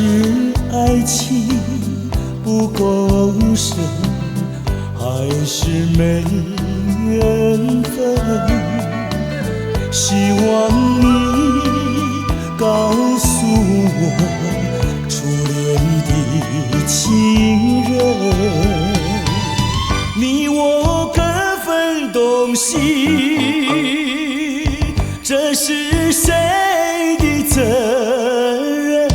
是爱情不够深，还是没缘分？希望你告诉我，初恋的情人，你我各分东西，这是谁的责任？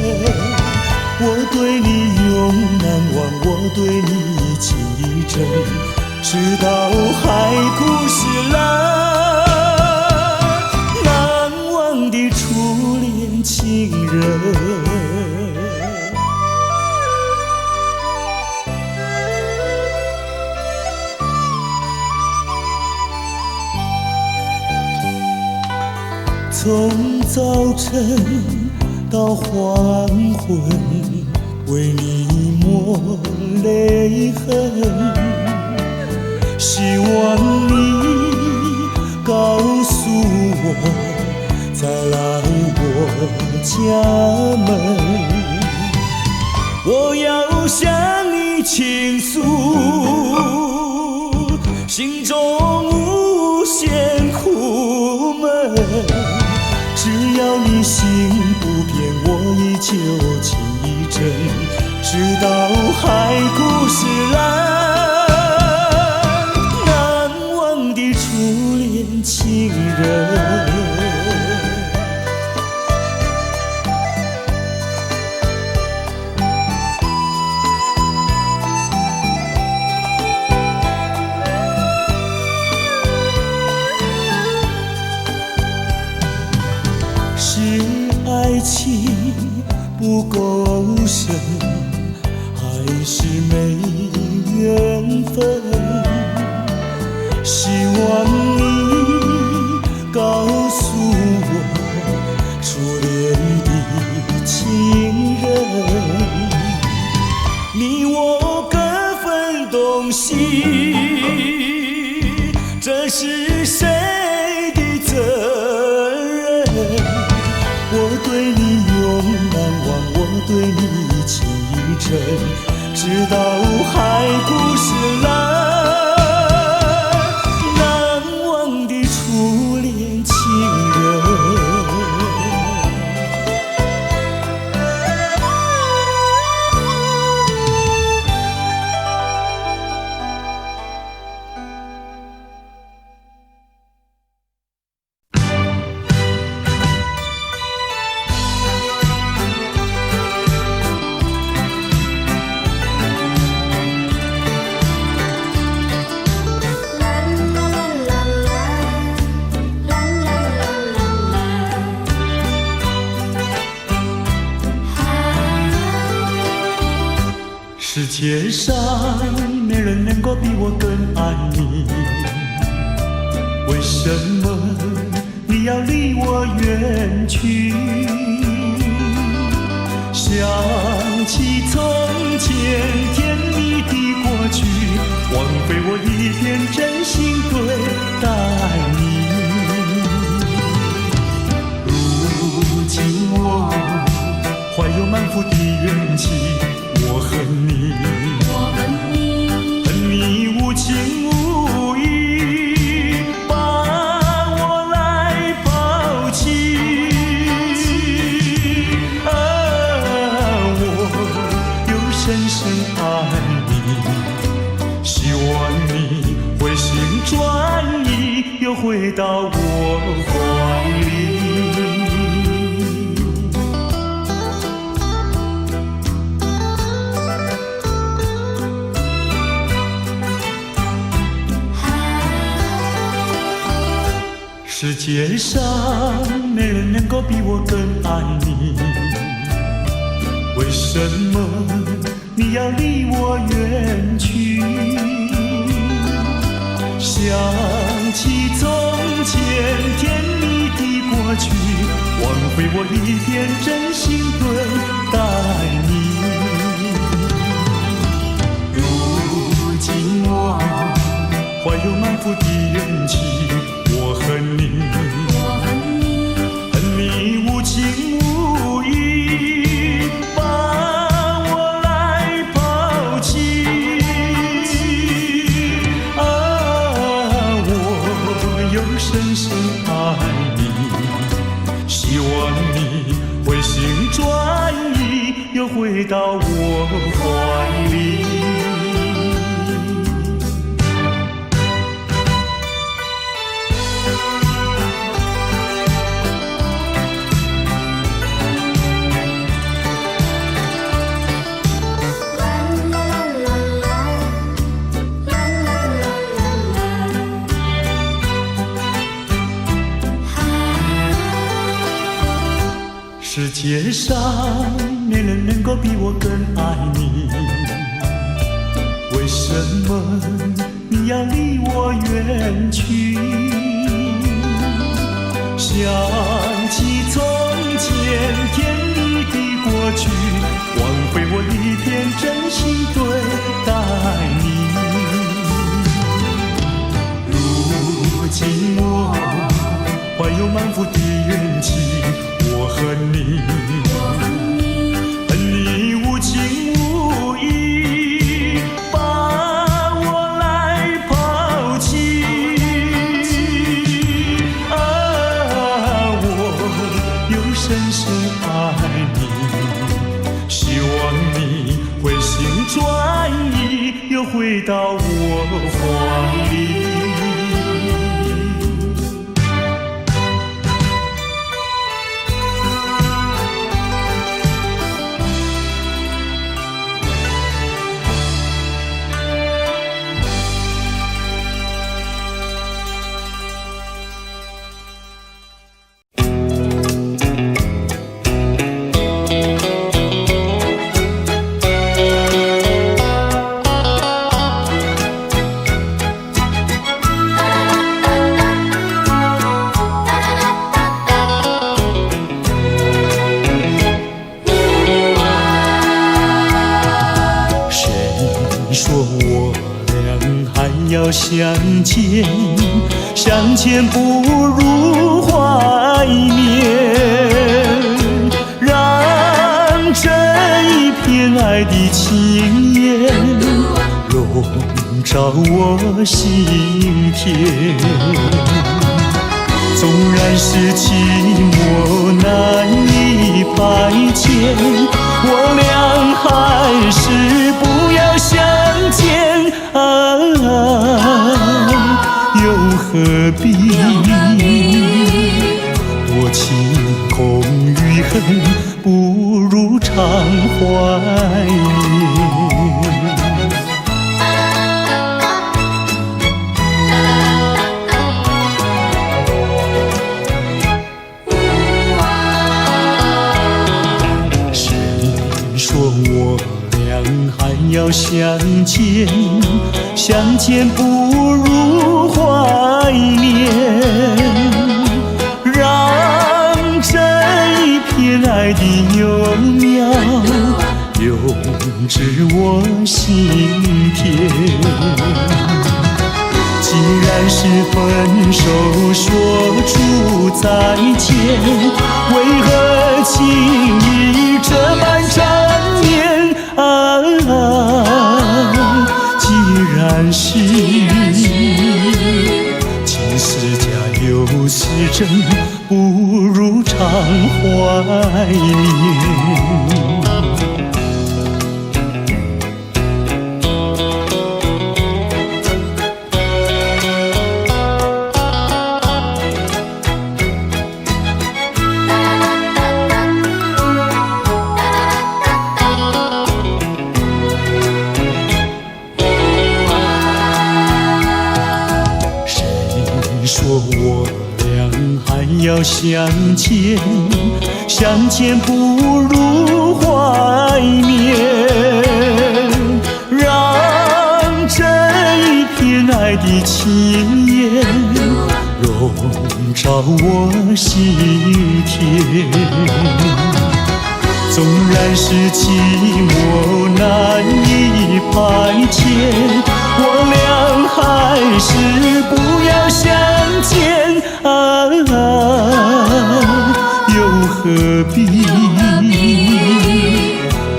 我对你永难忘，我对你情意真，直到海枯石烂，难忘的初恋情人。从早晨到黄昏，为你抹泪痕，希望你告诉我，再来我家门，我要向你倾诉心中无限苦闷，只要你心不变，我依旧情意真，直到海枯石烂，难忘的初恋情人。是爱情不够深，还是没缘分？希望你告诉我，初恋的情人，你我各分东西，这是谁的责任？我对你永难忘，我对你情意真，直到海枯石烂，难忘的初恋情人。世界上没人能够比我更爱你，为什么你要离我远去？想起从前甜蜜的过去，枉费我一片真心对待你。如今我怀有满腹的怨气，我恨你，恨你无情无义，把我来抛弃。我又深深爱你，希望你回心转意，又回到我怀里。世界上没人能够比我更爱你，为什么你要离我远去？想起从前甜蜜的过去，枉费我一片真心对待你。如今我怀有满腹的怨气，我恨你，恨你无情无义，把又回到我怀里。世界上没人能够比我更爱你，为什么你要离我远去？想起从前甜蜜的过去，挽回我一片真心对待你。如今我怀有满腹的怨气，我恨你无情无义，把我来抛弃。我又深深爱你，希望你回心转意，又回到我怀里。要相见，相见不如怀念，让这一片爱的情缘笼罩我心田。纵然是寂寞难以排遣，我俩还是不要相见。又何必多情空与恨，不如常怀念。谁说我俩还要相见？相见不如怀念，让这一片爱的幼苗永植我心田。既然是分手说出再见，为何情意这般缠绵？既然是情是假又是真，不如常怀念。说我俩还要相见，相见不如怀念，让这一片爱的情缘笼罩我心田。纵然是寂寞难以排遣，我俩还是不要相见。又何必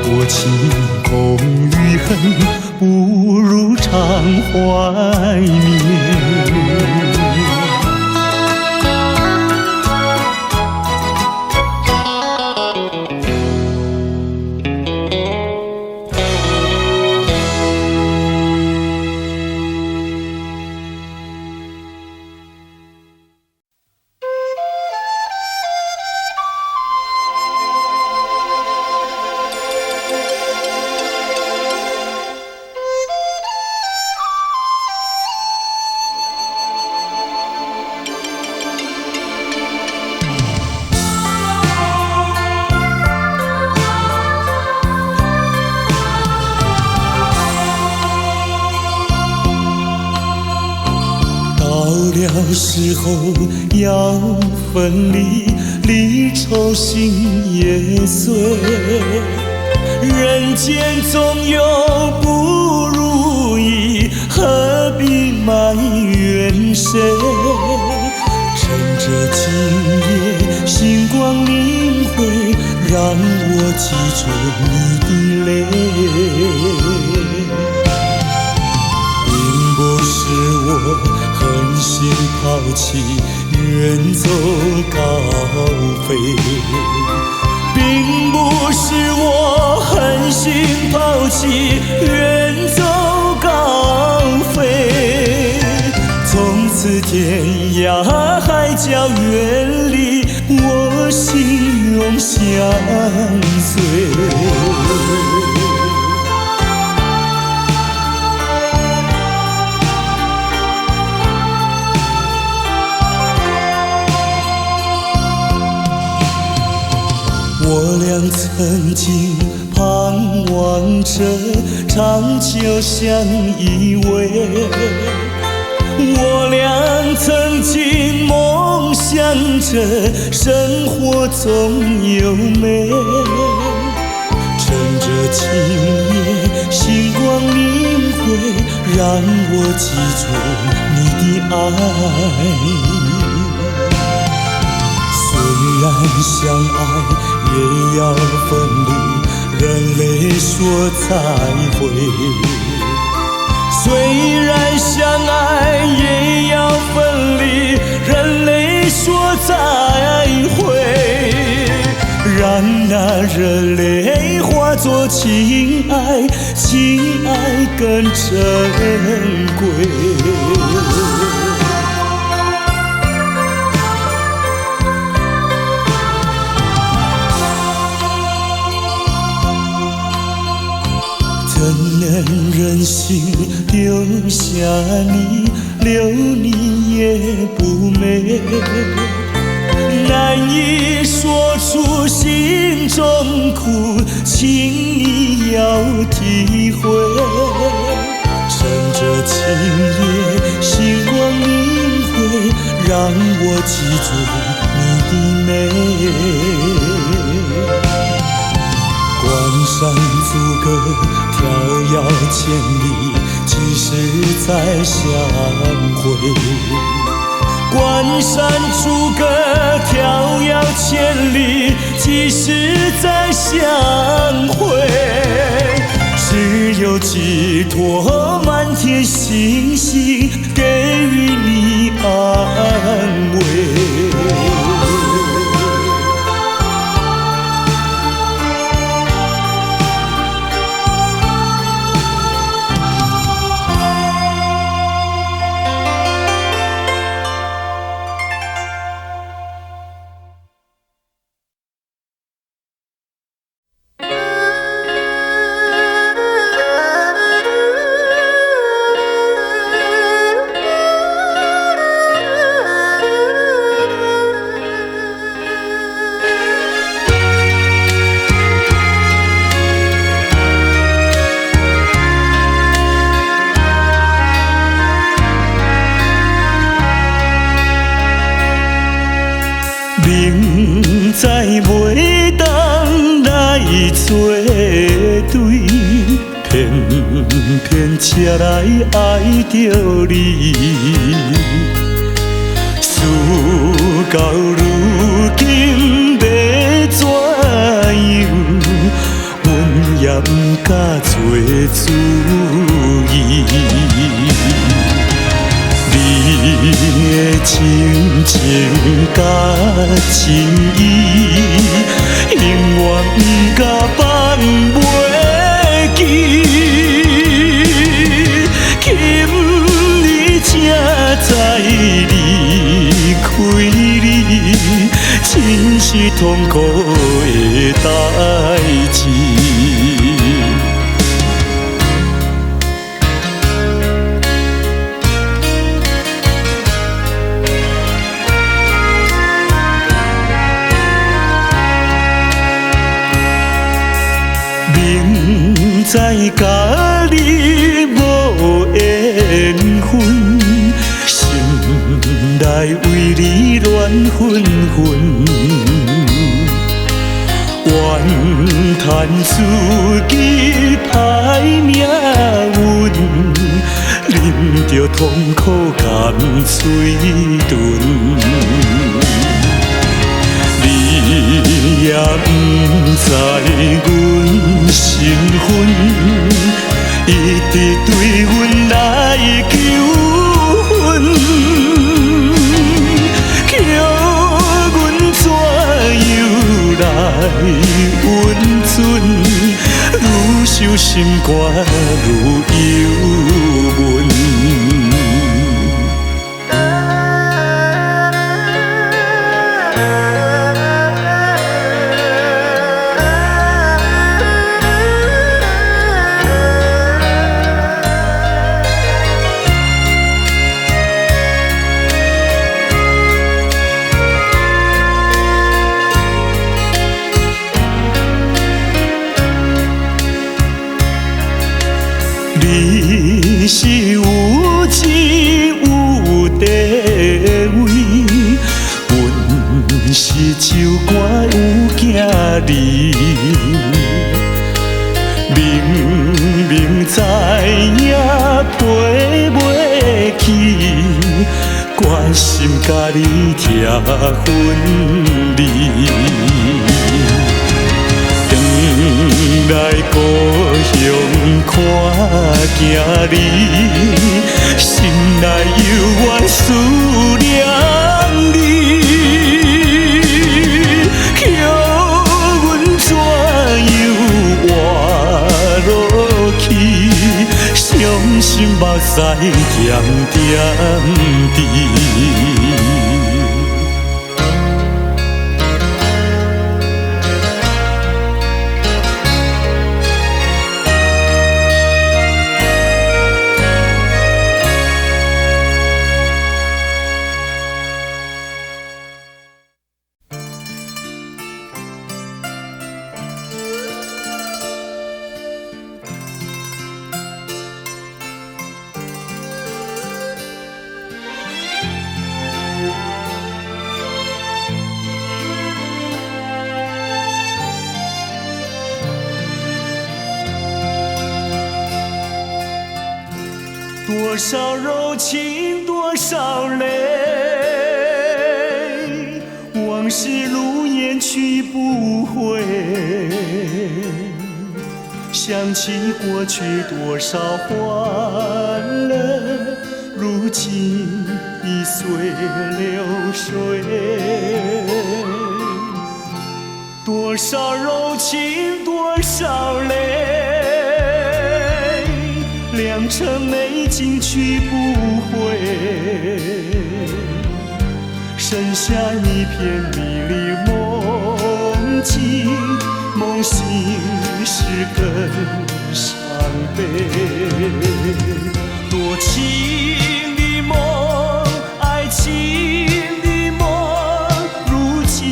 多情空与恨，不如常怀念。时候要分离，离愁心也碎。人间总有不如意，何必埋怨谁？趁着今夜星光明辉，让我记住你的泪。并不是我狠心抛弃，远走高飞。并不是我狠心抛弃，远走高飞。从此天涯海角远离，我心永相随。我俩曾经盼望着长久相依偎，我俩曾经梦想着生活总有美。趁着今夜星光明辉，让我记住你的爱。虽然相爱也要分离，人泪说再会。虽然相爱也要分离，人泪说再会。让那热泪化作情爱，情爱更珍贵。怎能忍心丢下你，留你也不美。难以说出心中苦，请你要体会。趁着今夜星光明辉，让我记住你的美。关山阻隔，迢遥千里，几时再相会？关山阻隔，迢遥千里，几时再相会？只有寄托满天星星，给予你安慰。明知袂当来作对，偏偏才来爱着你。事到如今要怎样？阮也不敢做主意。你的深情甲情意，永远不甲放袂记。今日才知离开你，真是痛苦的代志。明知甲你无缘分，心分，怨叹自己歹命运，忍着痛苦甘嘴唇。你也不知阮身份，一直对阮来求婚，叫阮怎样来温存？愈想心肝愈忧闷。你是有钱有地位，阮是酒馆有囝儿，明明知影陪袂起，决心甲你拆分离。回来故乡看囝儿，心内犹原思念你，叫阮怎样活落去？伤心目屎咸点滴。多少柔情，多少泪，往事如烟去不回。想起过去多少欢乐，如今已随流水。多少柔情，多少泪，良辰美景去不回，剩下一片迷离梦境，梦醒时更伤悲。多情的梦，爱情的梦，如今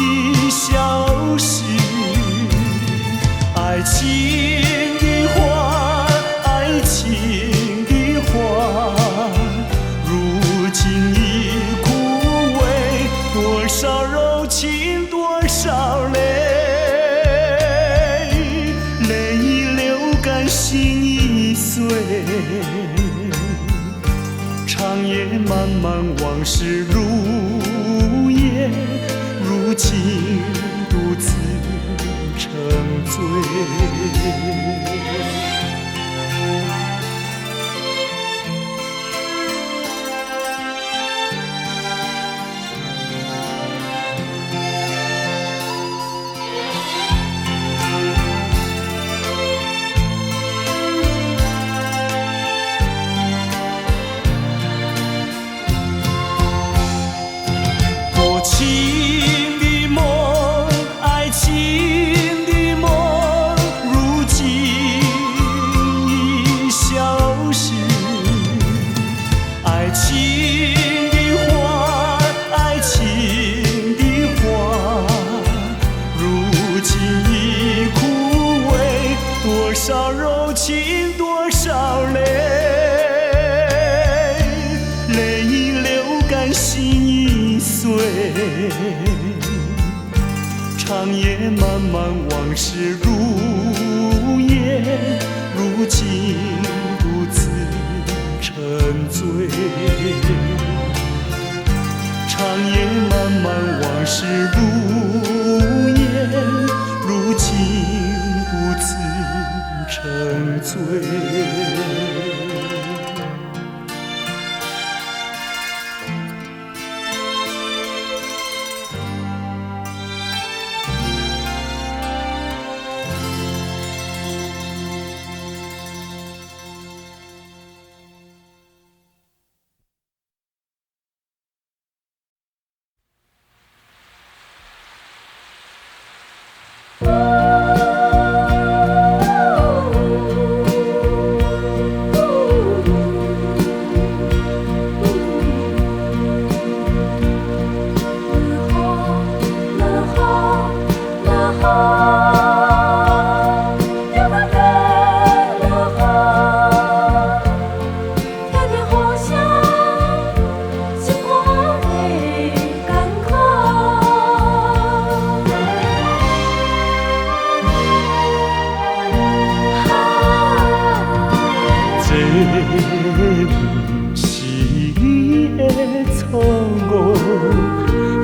已消失，爱情的花，爱情的花，如今已枯萎。多少柔情，多少泪，泪已流干，心已碎。长夜漫漫，往事如烟，如今独自沉醉。多情的梦，爱情的梦，如今已消失。爱情的花，爱情的花，如今已枯萎。多少柔情，多少泪，泪已流干，心已碎。长夜漫漫，往事如烟，如今独自沉醉。长夜漫漫，往事如烟，如今独自沉醉。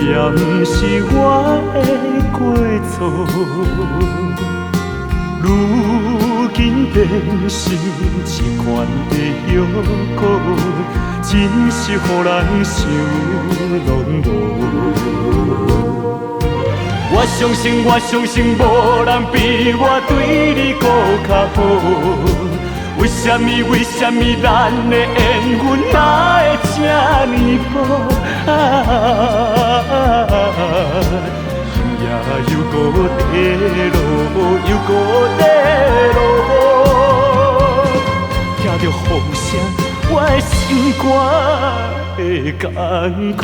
也不是我的过错，如今变成一款的药膏，真是予人想拢无。我相信，无人比我对你搁较好。为什么咱的缘分哪会这呢薄？今夜又搁地落，又搁地落，听着雨声，我的心肝会艰苦。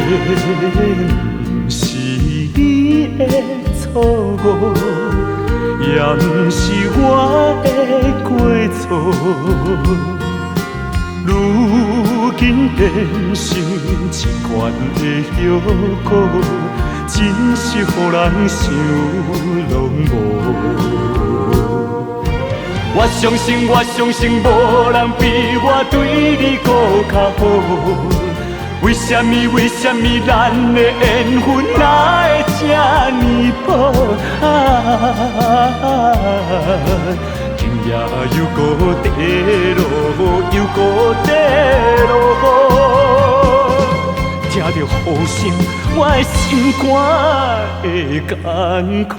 不是你的错误，也不是我的过错，如今变成一罐的药膏，真是予人想拢无。我相信，无人比我对你搁较好。为什么咱的缘分哪会这呢薄？今夜又搁地落，又搁地落，听着雨声，我的心肝会艰苦。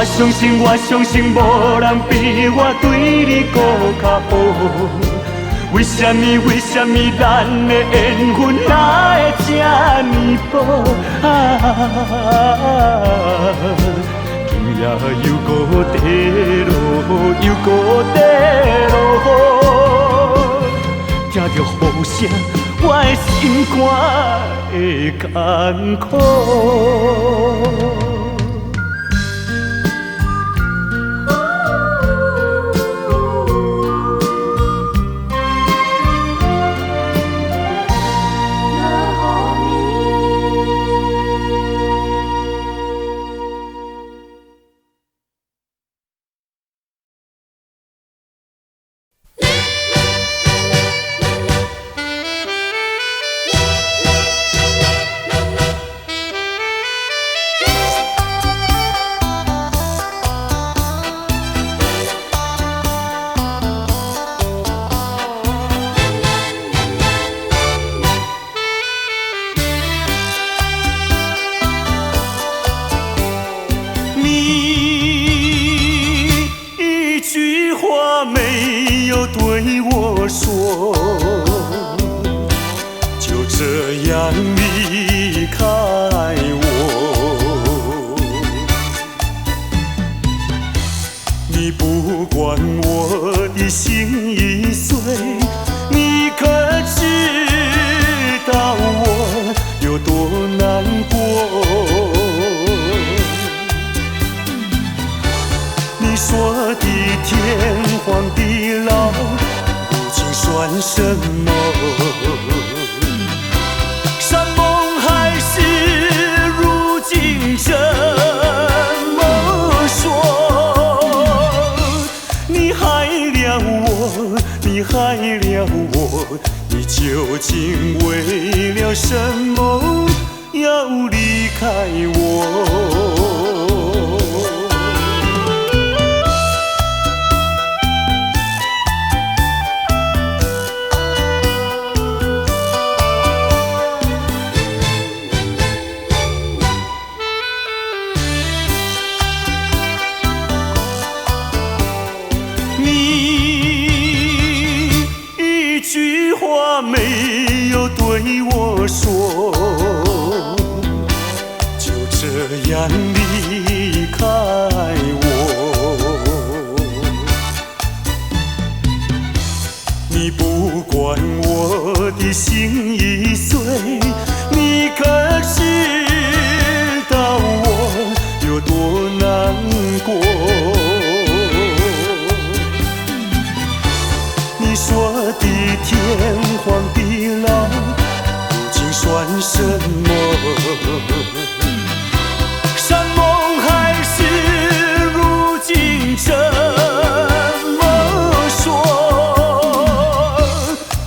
我相信，无人比我对你搁较好。为什么咱的缘分哪会这呢薄？今夜又搁地落，又搁地落，听着雨声，我的心肝会艰苦。我说，就这样离开我。你不管我的心已碎，你可知道我有多难过？你说的天荒地老，如今算什么？山盟海誓，如今怎么说？你害了我，你害了我，你究竟为了什么要离开我？没有对我说，就这样离开我。你不管我的心已碎，你可知道我有多难过？你说的天荒地老，如今算什么？山盟海誓，如今怎么说？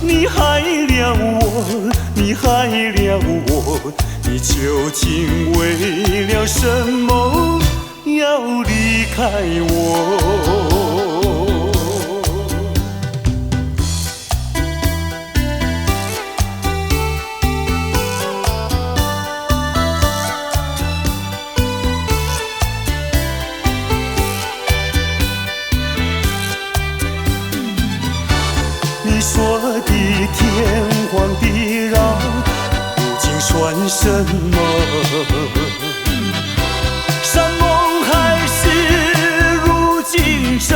你害了我，你害了我，你究竟为了什么要离开我？你说的天荒地老，如今算什么？山盟海誓，如今怎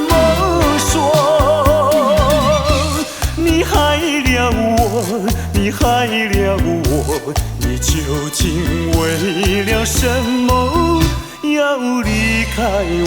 么说？你害了我，你害了我，你究竟为了什么要离开我？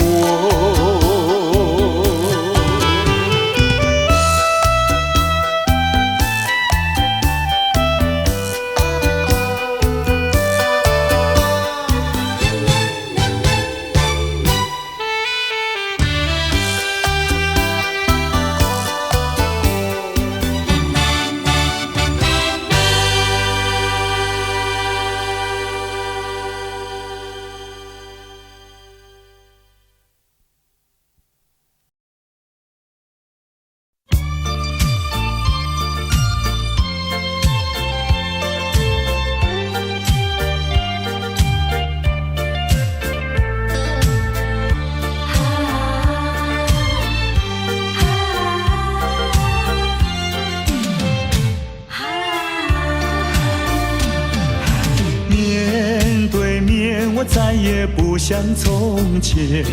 我再也不像从前，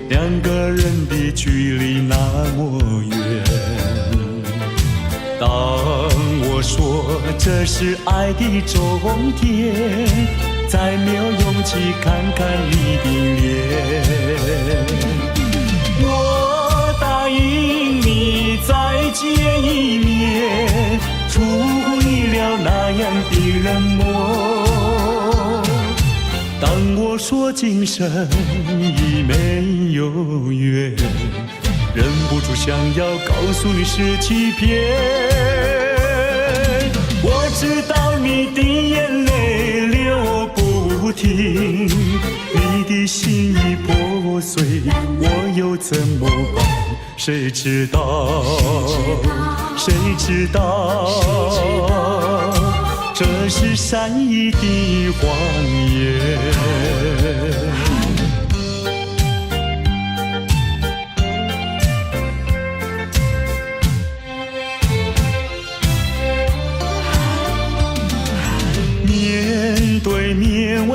两个人的距离那么远。当我说这是爱的终点，再没有勇气看看你的脸。我答应你再见一面，出乎意料那样的冷漠。当我说今生已没有缘，忍不住想要告诉你是欺骗。我知道你的眼泪流不停，你的心已破碎，我又怎么办？谁知道？谁知道？这是善意的谎言。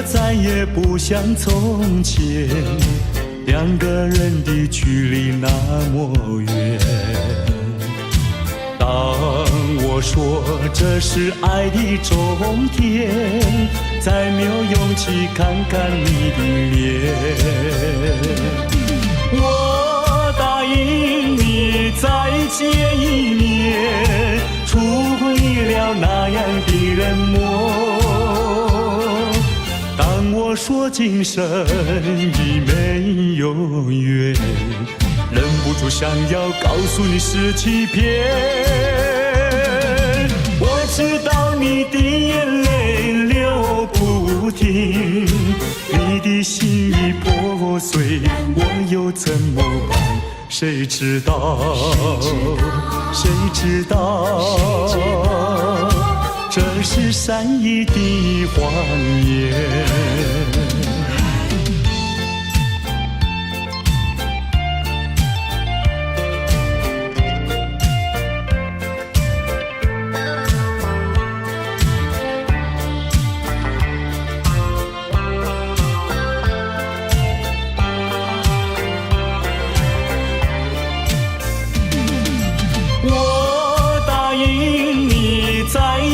再也不像从前，两个人的距离那么远。当我说这是爱的终点，再没有勇气看看你的脸。我答应你再见一面，出乎意料那样的冷漠。当我说今生已没有缘，忍不住想要告诉你是欺骗。我知道你的眼泪流不停，你的心已破碎，我又怎么办？谁知道？谁知道？这是善意的谎言。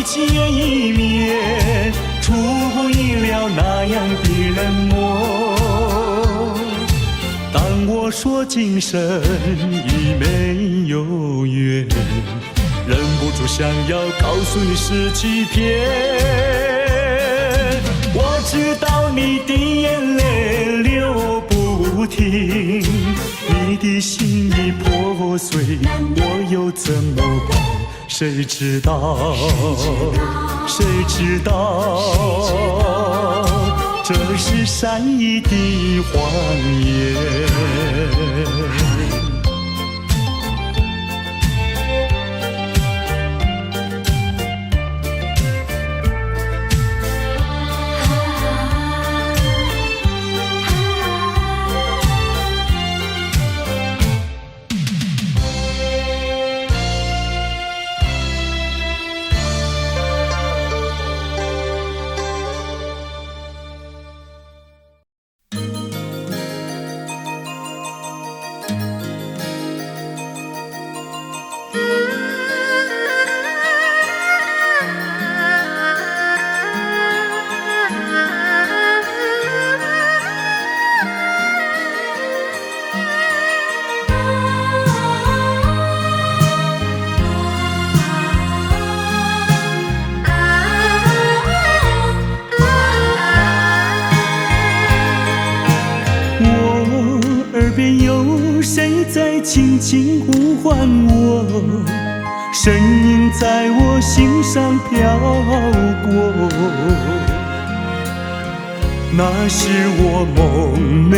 见一面，出乎意料那样的冷漠。当我说今生已没有缘，忍不住想要告诉你是欺骗。我知道你的眼泪流不停，你的心已破碎，我又怎么办？谁知道？谁知道？这是善意的谎言。轻轻呼唤我，声音在我心上飘过。那是我梦寐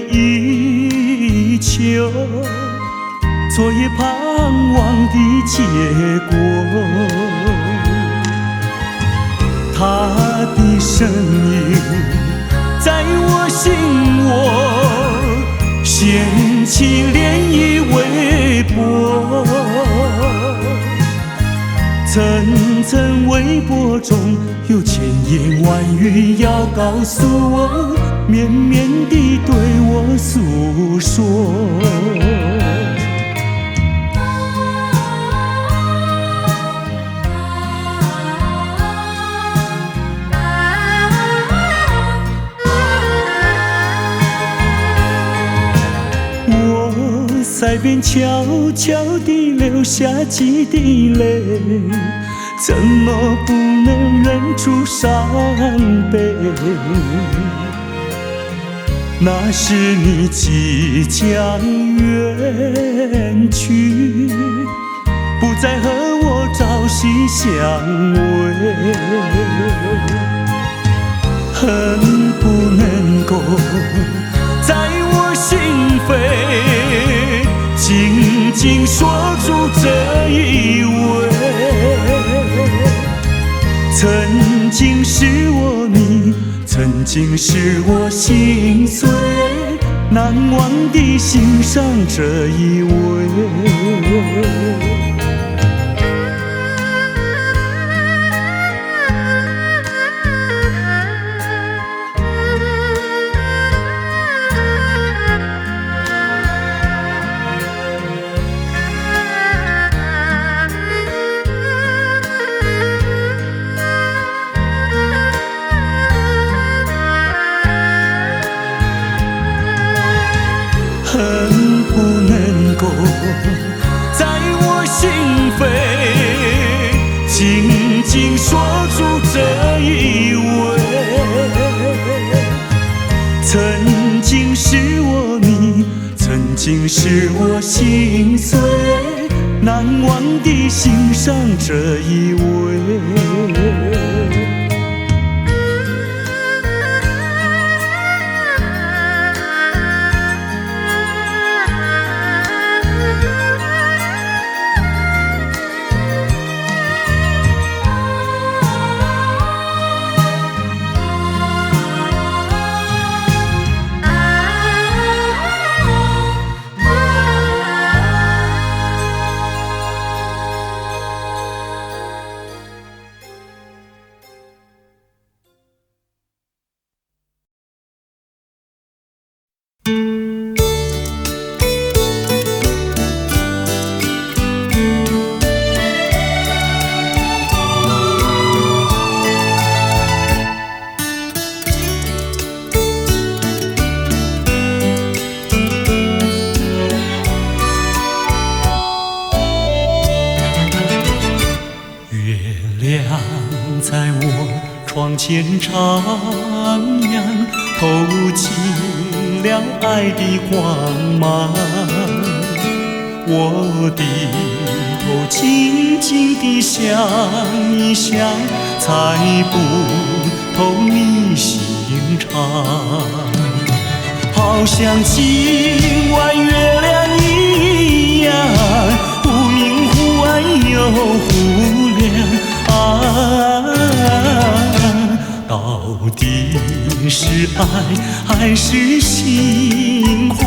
以求，昨夜盼望的结果。他的身影在我心窝，掀起涟漪微波，层层微波中有千言万语要告诉我，绵绵地对我诉说。在边悄悄地流下几滴泪，怎么不能忍住伤悲？那是你即将远去，不再和我朝夕相偎，恨不能够在我心扉紧紧锁住这一吻，曾经是我你，曾经是我心碎，难忘地欣赏这一位。在我心扉，紧紧锁住这一位。曾经是我迷，曾经是我心碎，难忘地欣赏这一位。在我窗前徜徉，透进了爱的光芒。我低头静静地想一想，猜不透你心肠。好像今晚月亮一样，忽明忽暗又忽亮。到底是爱还是心慌？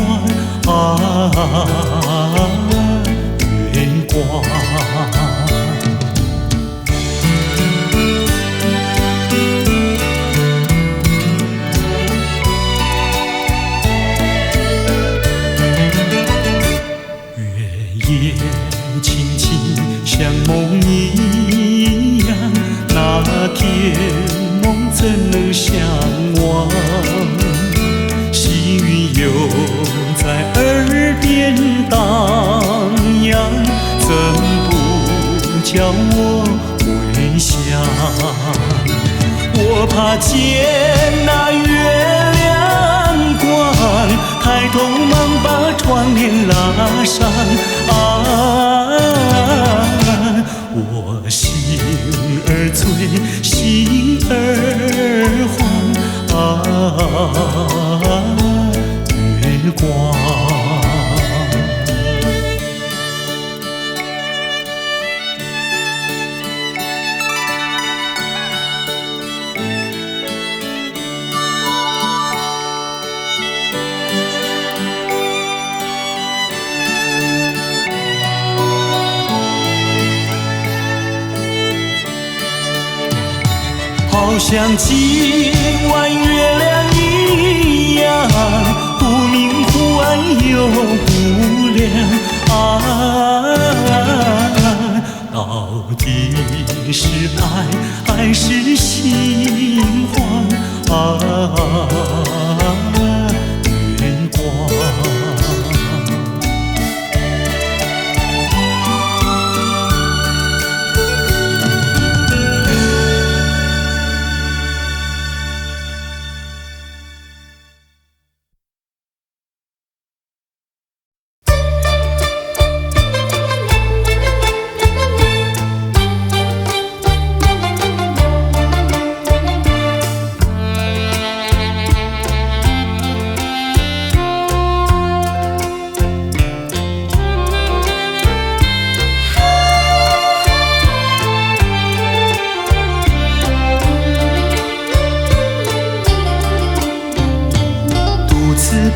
月光。月夜轻轻像梦一样，那天梦怎能相忘？细雨又在耳边荡漾，怎不叫我回想？我怕见那月亮光，抬头忙把窗帘拉上。我心儿醉，心儿慌，月光。好像今晚月亮一样，忽明忽暗又忽亮。到底是爱还是心慌？月光。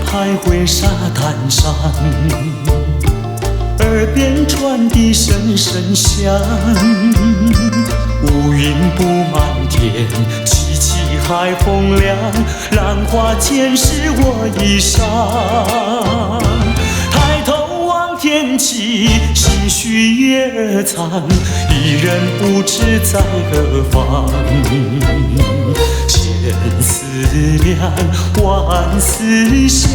徘徊沙滩上，耳边传递声声响。乌云布满天，凄凄海风凉，浪花溅湿我衣裳。抬头望天际，心绪也藏，一人不知在何方。千思量，万思想，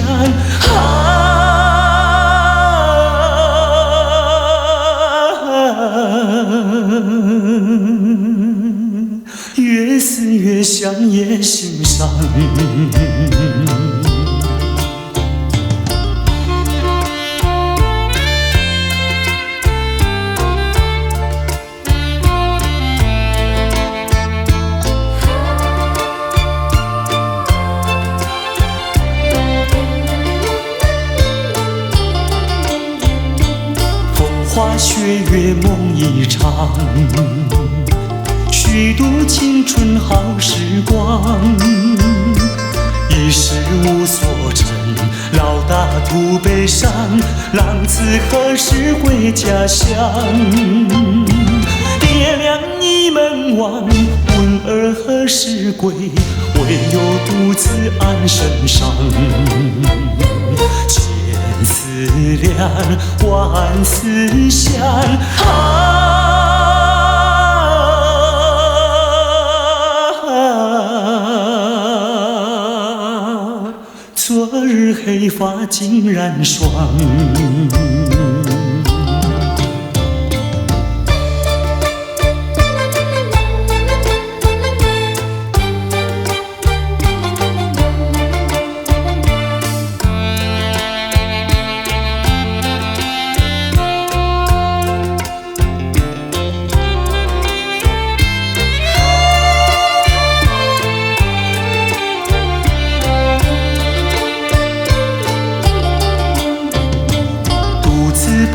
想也心伤。花雪月梦一场，虚度青春好时光。一时无所成，老大徒悲伤。浪子何时回家乡？爹娘倚门望，问儿何时归？唯有独自安身上。千思量，万思想，昨日黑发竟然霜。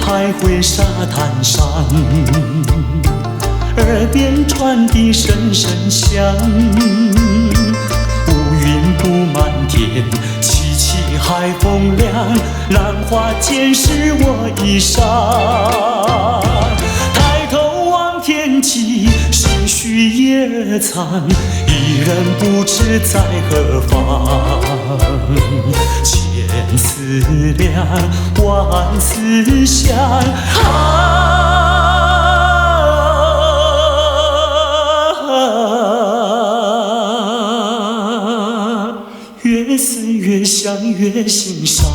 徘徊沙滩上，耳边传递声声响。乌云布满天，凄凄海风凉。浪花溅湿我衣裳，抬头望天际，心绪也藏。一人不知在何方。千思量，万思想，越思越想越心伤。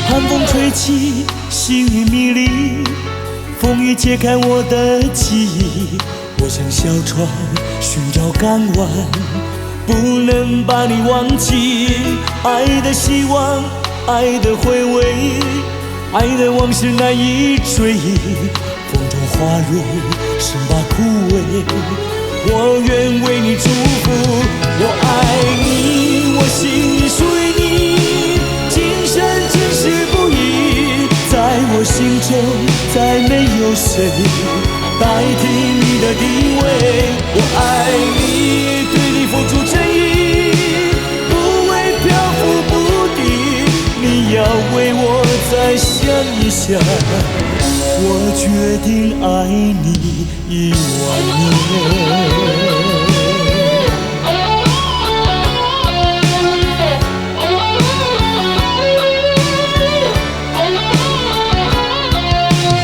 寒风吹起，细雨迷离，风雨揭开我的记忆。我像小船寻找港湾，不能把你忘记。爱的希望，爱的回味，爱的往事难以追忆。风中花蕊，生把枯萎。我愿为你祝福，我爱你，我心里属于你，今生今世不移。在我心中，再没有谁代替你的地位。我爱你，对你付出真意，不会漂浮不定。你要为我再想一想，我决定爱你10000年。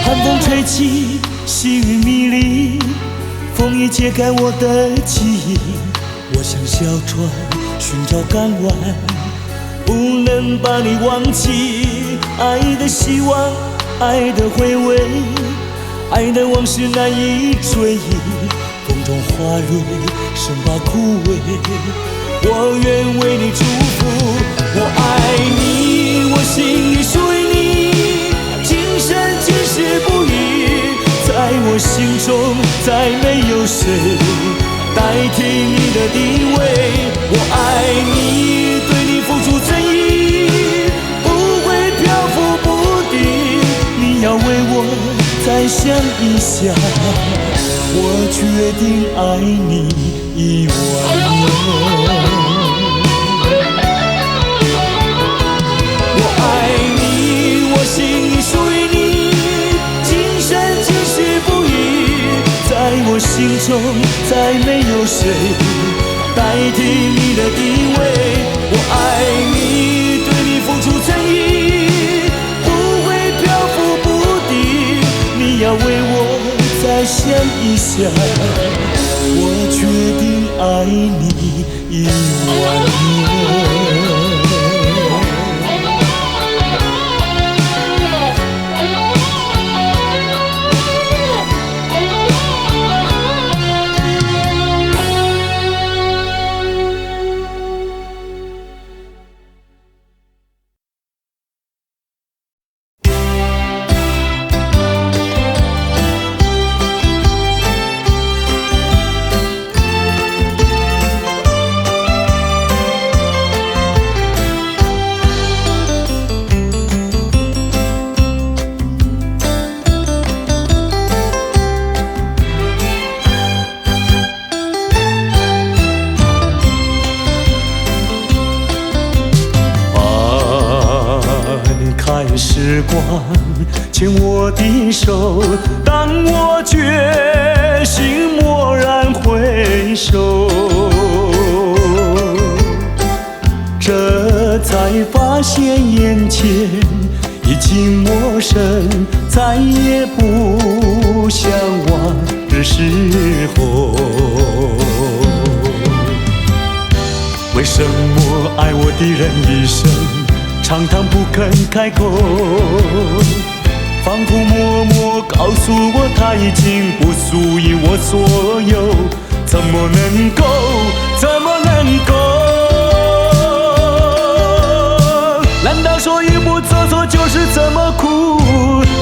寒风吹起，细雨迷离，风雨揭开我的记忆。我像小船寻找港湾，不能把你忘记。爱的希望，爱的回味，爱的往事难以追忆。风中花蕊，生把枯萎。我愿为你祝福，我爱你，我心里属于你，今生今世不移。在我心中，再没有谁代替你的地位。我爱你，对你付出真意，不会漂浮不定。你要为我再想一想，我决定爱你10000年。我爱你，我心里属于你，今生今世不移。在我心中，再没有谁代替你的地位。我爱你，对你付出诚意，不会漂浮不定。你要为我再想一想，我决定爱你10000年。时光牵我的手，当我决心蓦然回首，这才发现眼前已经陌生，再也不像往日时候。为什么爱我的人一生常常不肯开口，仿佛默默告诉我他已经不属于我所有，怎么能够，怎么能够？难道说一步走错就是这么苦？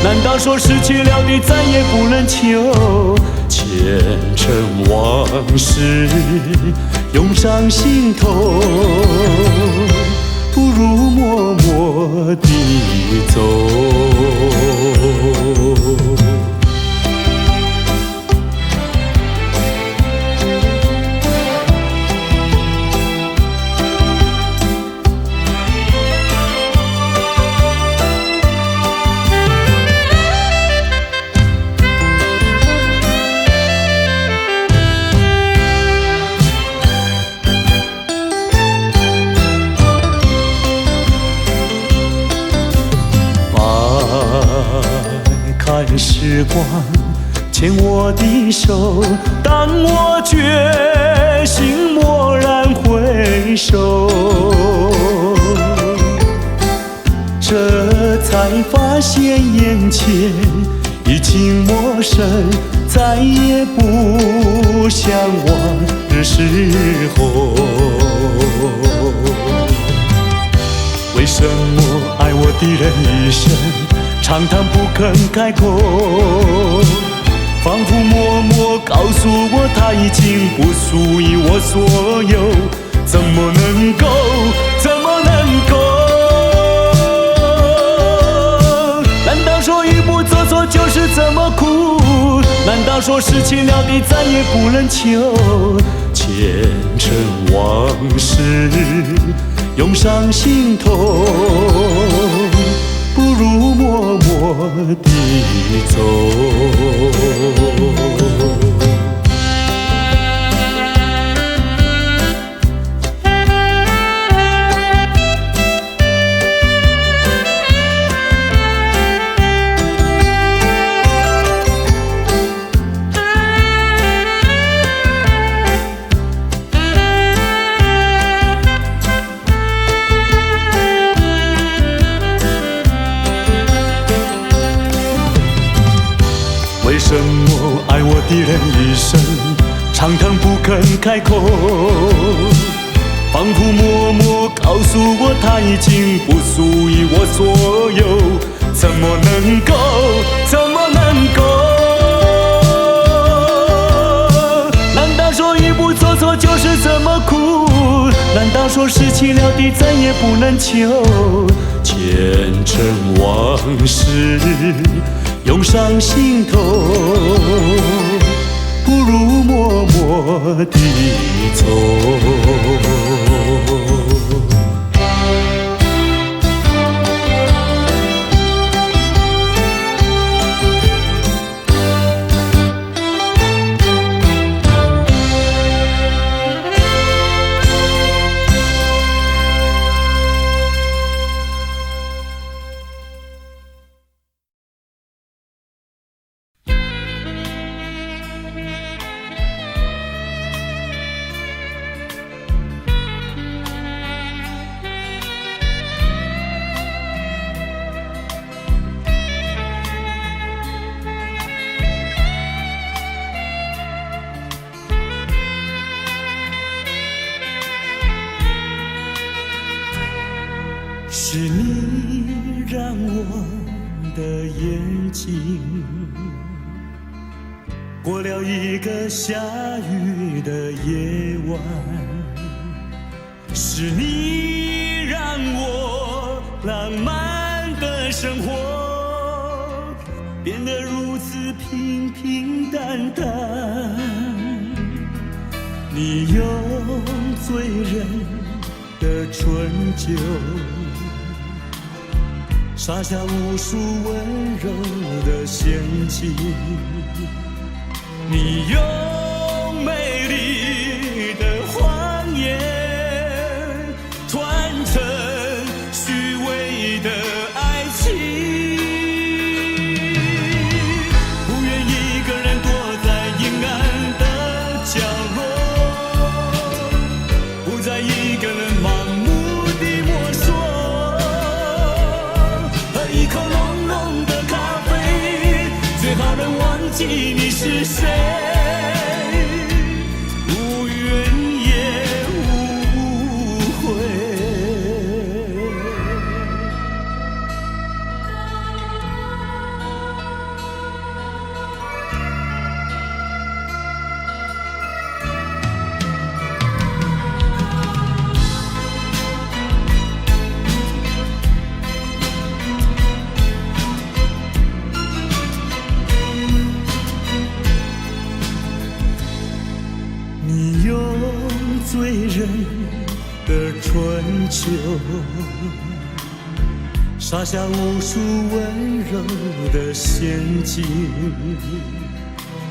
难道说失去了的再也不能求？前尘往事涌上心头，不如默默地走。时光牵我的手，当我决心蓦然回首，这才发现眼前已经陌生，再也不像往日时候。为什么爱我的人一生常常不肯开口，仿佛默默告诉我他已经不属于我所有，怎么能够，怎么能够？难道说一步走错就是这么苦？难道说失去了的再也不能求？前尘往事涌上心头，不如默默地走。为什么爱我的人一生常常不肯开口，仿佛默默告诉我他已经不属于我所有，怎么能够，怎么能够？难道说一步走错就是这么苦？难道说失去了的再也不能求？前尘往事涌上心头，不如默默地走。的眼睛。过了一个下雨的夜晚，是你让我浪漫的生活变得如此平平淡淡。你用醉人的春酒洒下无数温柔的陷阱，你用美丽的谎言团成虚伪的爱情，不愿一个人躲在阴暗的角落，不再一个人盲目地摸索，喝一口浓浓的咖啡，最好能忘记你是谁，无怨也无悔。你用醉人的春秋洒下无数温柔的陷阱，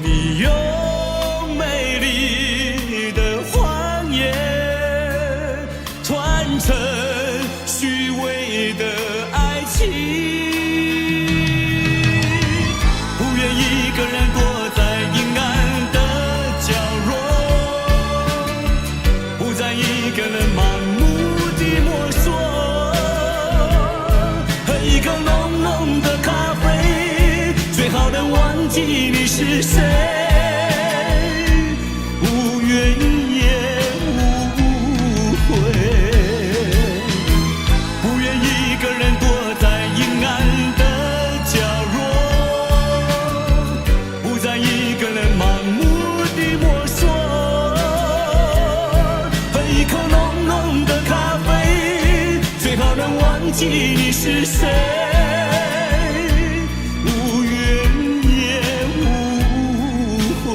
你用美丽的谎言团成虚伪的爱情，不愿一个人躲在阴暗的角落，不再一个人盲目地摸索，喝一口浓浓的咖啡，最好能忘记你是谁，无怨也无悔，不愿一个人躲在阴暗的角落，不再一个人盲目地摸索，喝一口浓浓的咖啡，最好能忘记你是谁，无怨也无悔。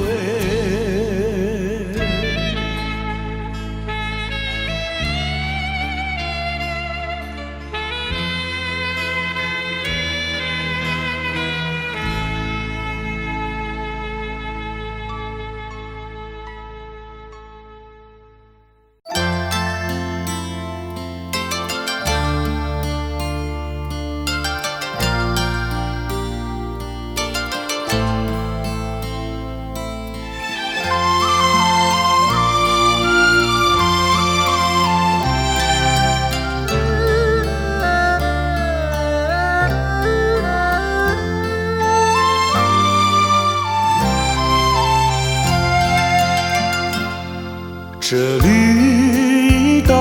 这绿岛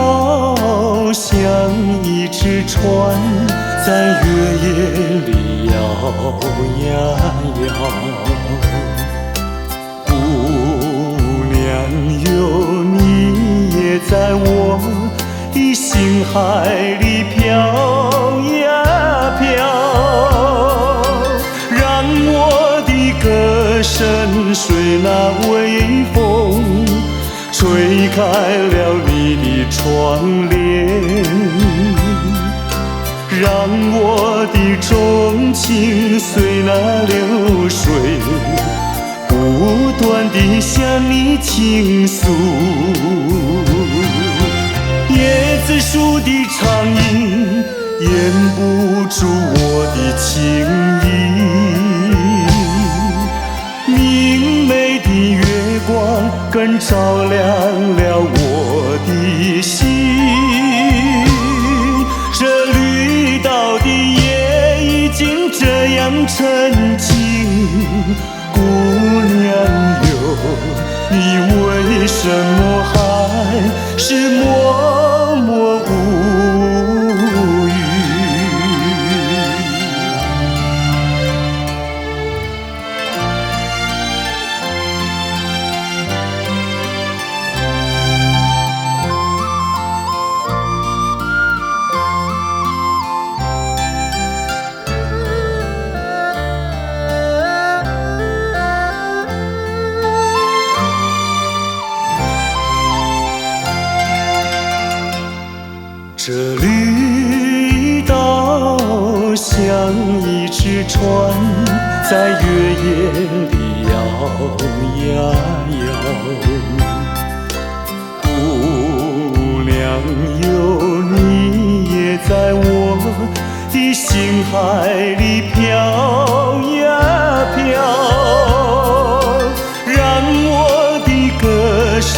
像一只船，在月夜里摇呀摇。姑娘哟，你也在我的心海里飘呀飘，让我的歌声随那微风吹开了你的窗帘，让我的钟情随那流水不断地向你倾诉。椰子树的长影掩不住我的情意，明媚的月光更照亮了我的心。这绿岛的夜已经这样沉静，姑娘哟，你为什么还是默默无语？的船在月夜里摇呀摇。姑娘哟，你也在我的心海里飘呀飘，让我的歌声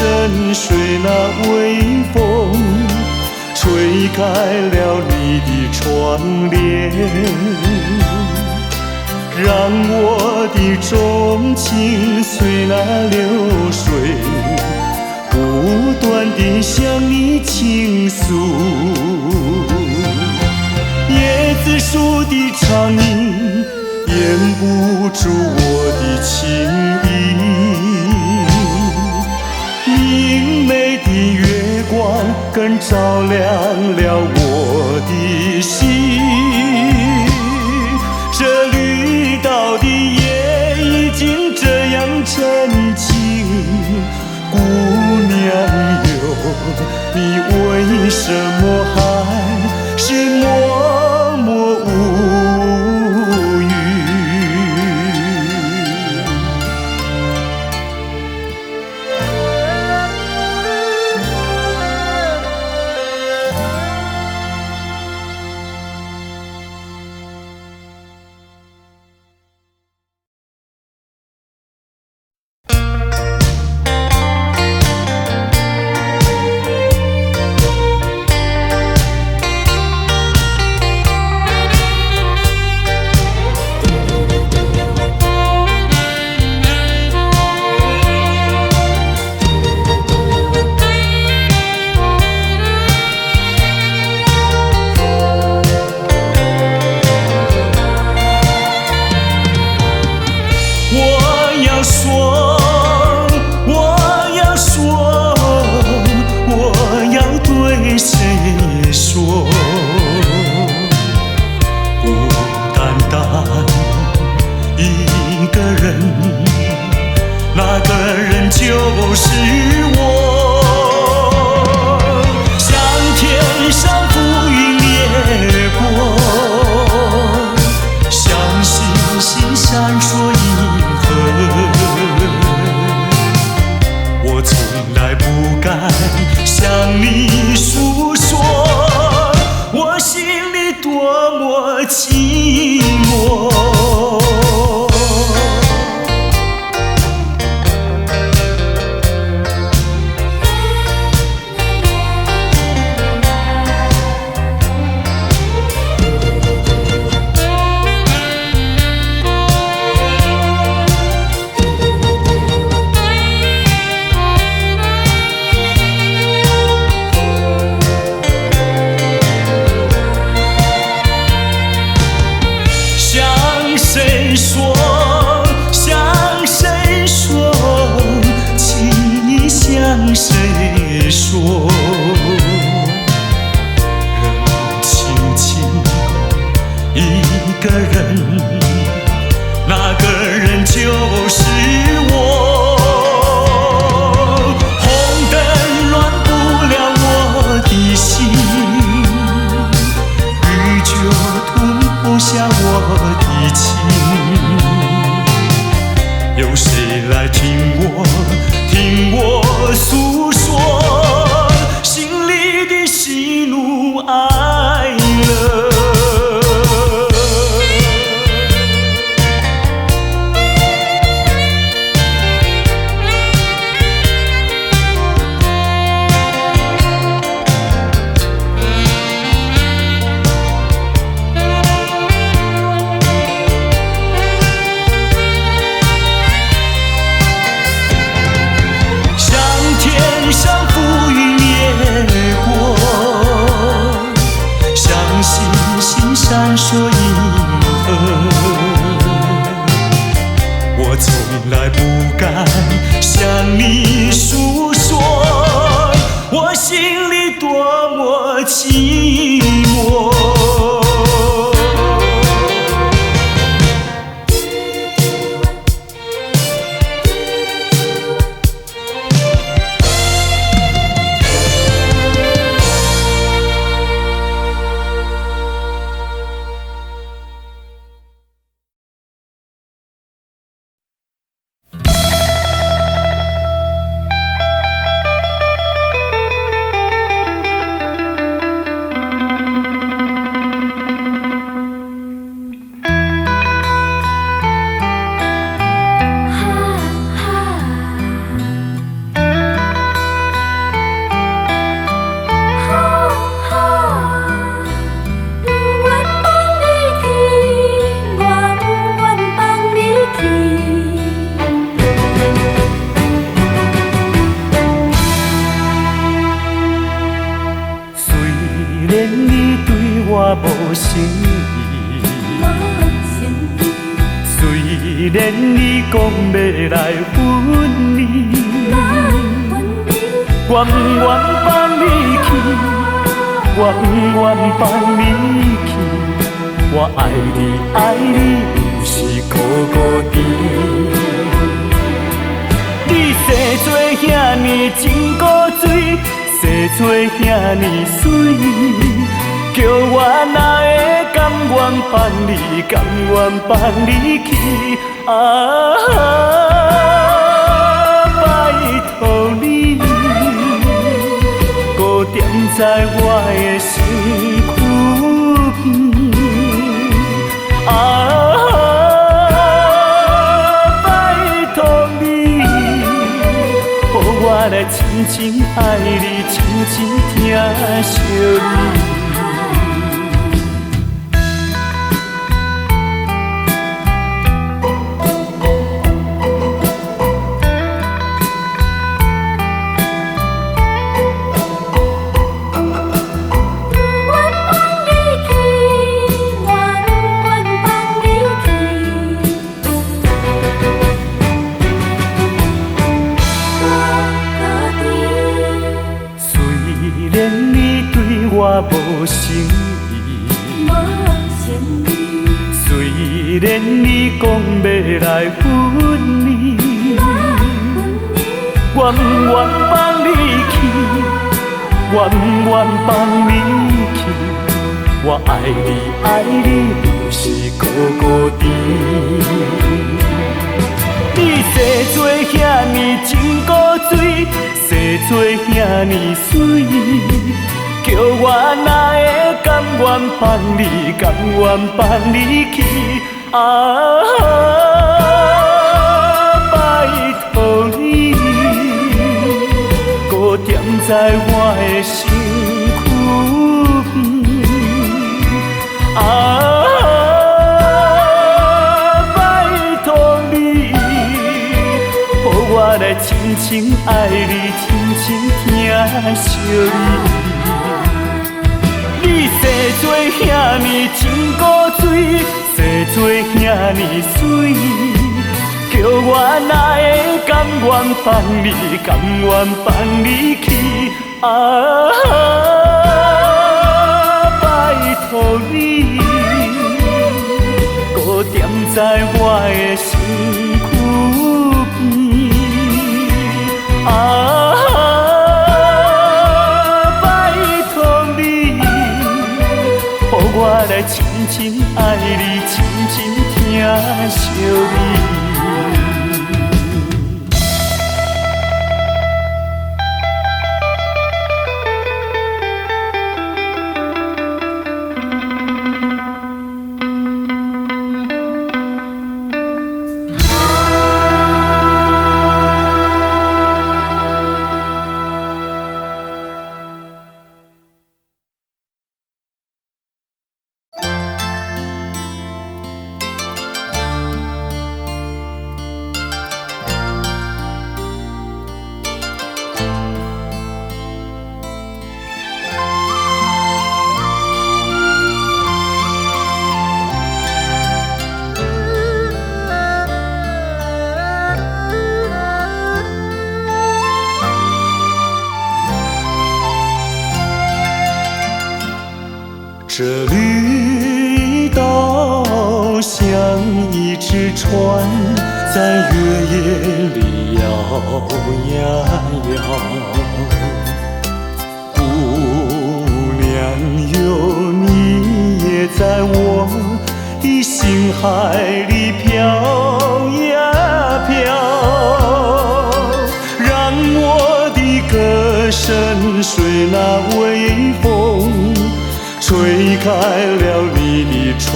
随那微风吹开了你的窗帘，让我的钟情随那流水不断地向你倾诉。椰子树的长影掩不住我的情意，明媚的月光更照亮了我的心。这绿岛的夜已经这样沉静，姑娘哟，你为什么还是默默无语？就是我，向天上浮云掠过，向星星闪烁银河。我从来不敢向你诉说，我心里多么寂寞。谁说人轻轻一个人，那个人就是我。红灯乱不了我的心，雨就吞不下我的情。有谁来听我诉说心里的喜怒哀乐？闪烁银河，我从来不敢向你诉说，我心里多么寂寞。我无诚意。虽然你讲要来分离，我不愿放你去，我不愿放你去。我爱你，爱你，不是孤孤单。你生做遐尼真古锥，生做遐尼水，叫我哪会甘愿放你，甘愿放你去？拜托你，搁踮在我的身躯边。拜托你，予我来深深爱你，深深疼惜你。我无诚意，虽然你讲要来分离，我不愿放你去，我不愿放你去。我爱你，爱你，不是孤孤单。你生做遐尼真古锥，生做遐尼水。叫我哪会甘愿放你，甘愿放你去？拜托你，搁踮在我的身躯边。拜托你，予我来深深爱你，深深疼惜你。你生做遐尼真古锥，生做遐尼水，叫我哪会甘愿放你，甘愿放你去？拜托你，搁踮在我的身躯边。我来深深爱你，深深疼惜你。这绿岛像一只船，在月夜里摇呀摇。姑娘哟，你也在我的心海里飘呀飘，让我的歌声随那微风吹开了你的窗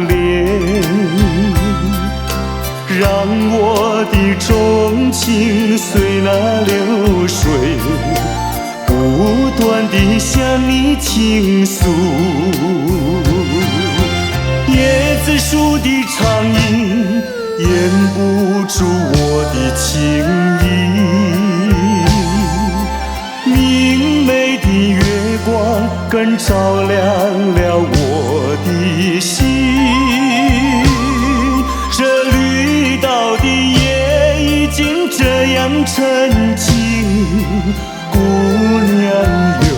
帘，让我的钟情随那流水不断地向你倾诉。椰子树的长影掩不住我的情意，明媚的月光更照亮了我沉静。姑娘哟，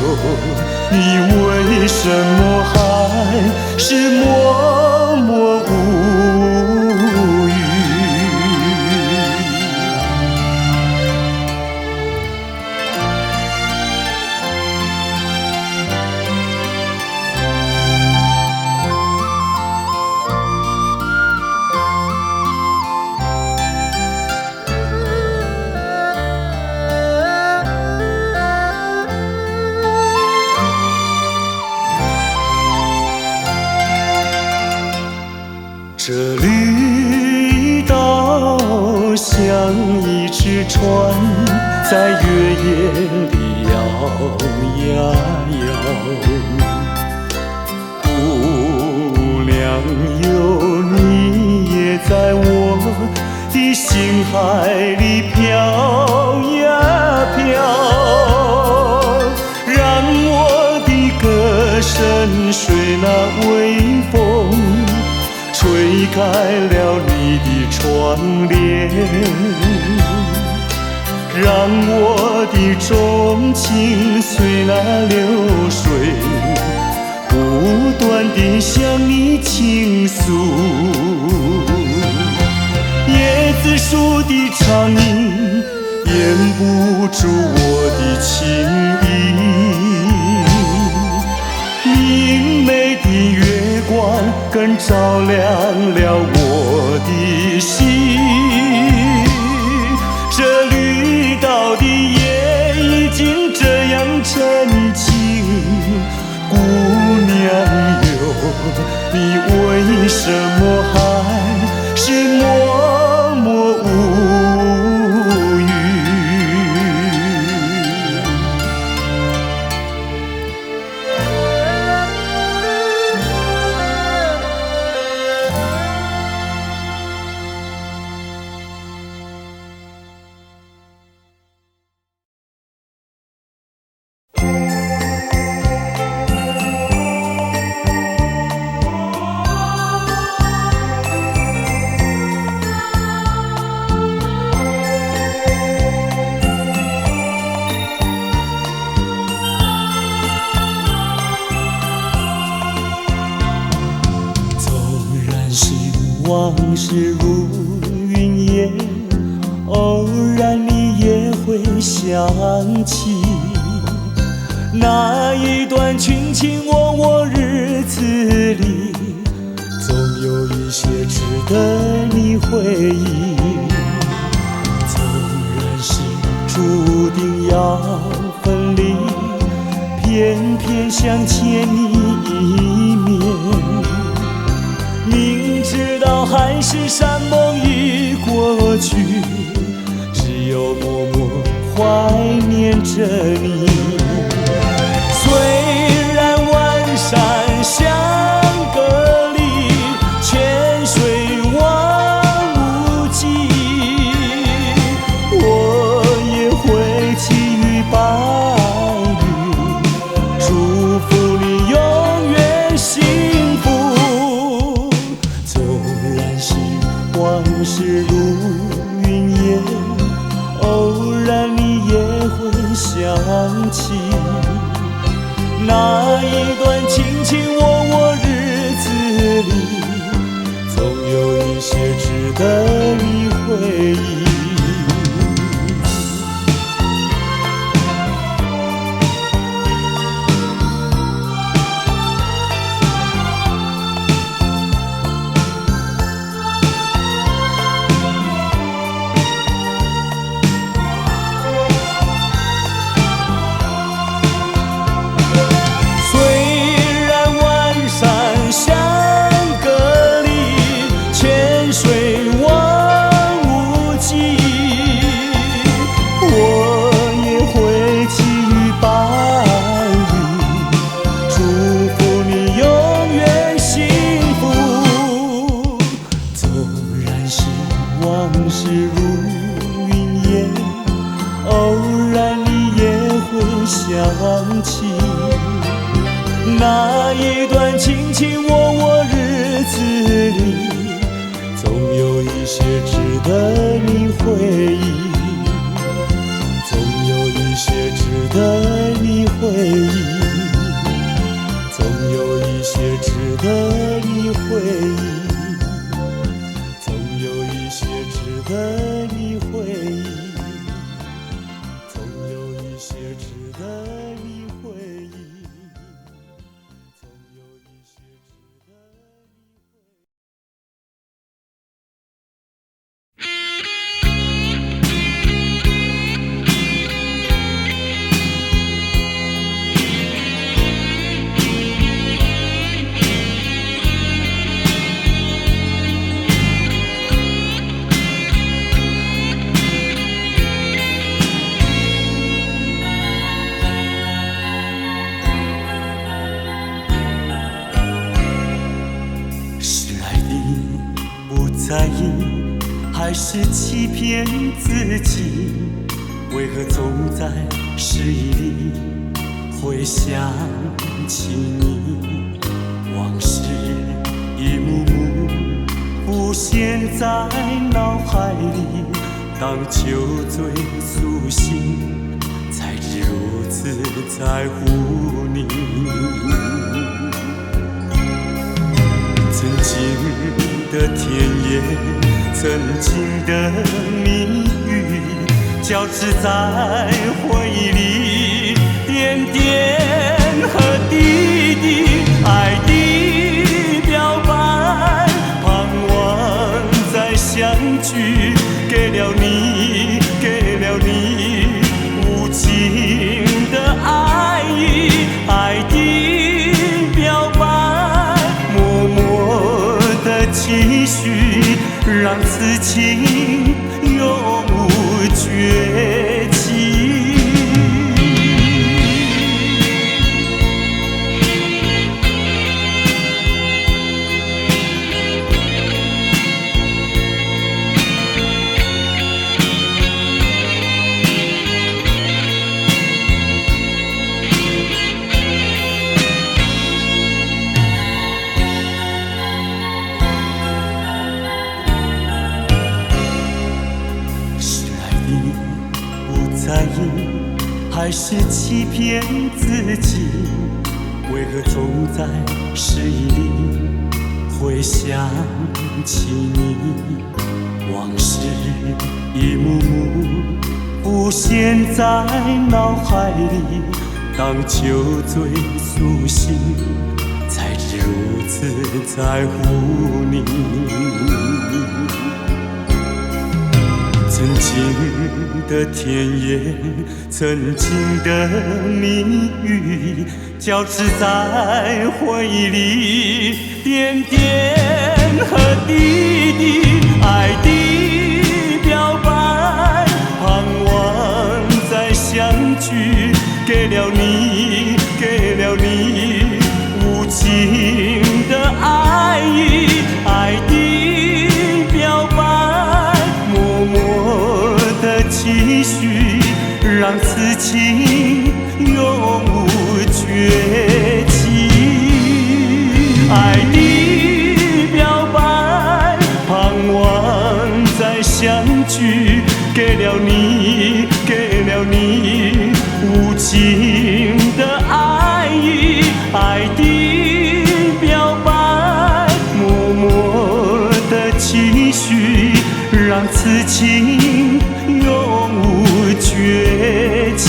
你为什么还是默默无语？这绿岛像一只船，在月夜里摇呀摇。姑娘哟，你也在我的心海里飘呀飘，让我的歌声随那微风吹开了你的窗帘，让我的钟情随那流水不断地向你倾诉。椰子树的长影掩不住我的情意，明媚的月光更照亮了我的心。这绿岛的夜已经这样沉静，姑娘哟，你为什么还是默默无语？往事如云烟，偶然你也会想起那一段卿卿我我日子里，总有一些值得你回忆。纵然是注定要分离，偏偏想见你一面。明知道海誓山盟已过去，只有默默怀念着你。虽然万山相隔离，泉水望无际，我也会寄予白云，祝福你永远幸福。往事如云烟，偶然你也会想起那一段卿卿我我日子里，总有一些值得你回忆。往事如云烟，偶然你也会想起那一段卿卿我我日子里，总有一些值得你回忆。在意，还是欺骗自己？为何总在失意里会想起你？往事一幕幕浮现在脑海里，当酒醉苏醒，才知如此在乎你。曾经的甜言，曾经的蜜语，交织在回忆里，点点和滴滴，爱的表白，盼望再相聚，给了你，给了你无尽的爱意，爱的表白，默默的期许，让此情永无绝迹。还是欺骗自己？为何总在失意里会想起你？往事一幕幕浮现在脑海里，当酒醉苏醒，才知如此在乎你。曾经的甜言，曾经的蜜语，交织在回忆里，点点和滴滴，爱的表白，盼望再相聚，给了你，给了你无尽的爱意，爱的表白，默默的期许，让此情永无绝迹。爱的表白，盼望再相聚，给了你，给了你无尽的爱意，爱的表白，默默的期许，让此情永无绝迹。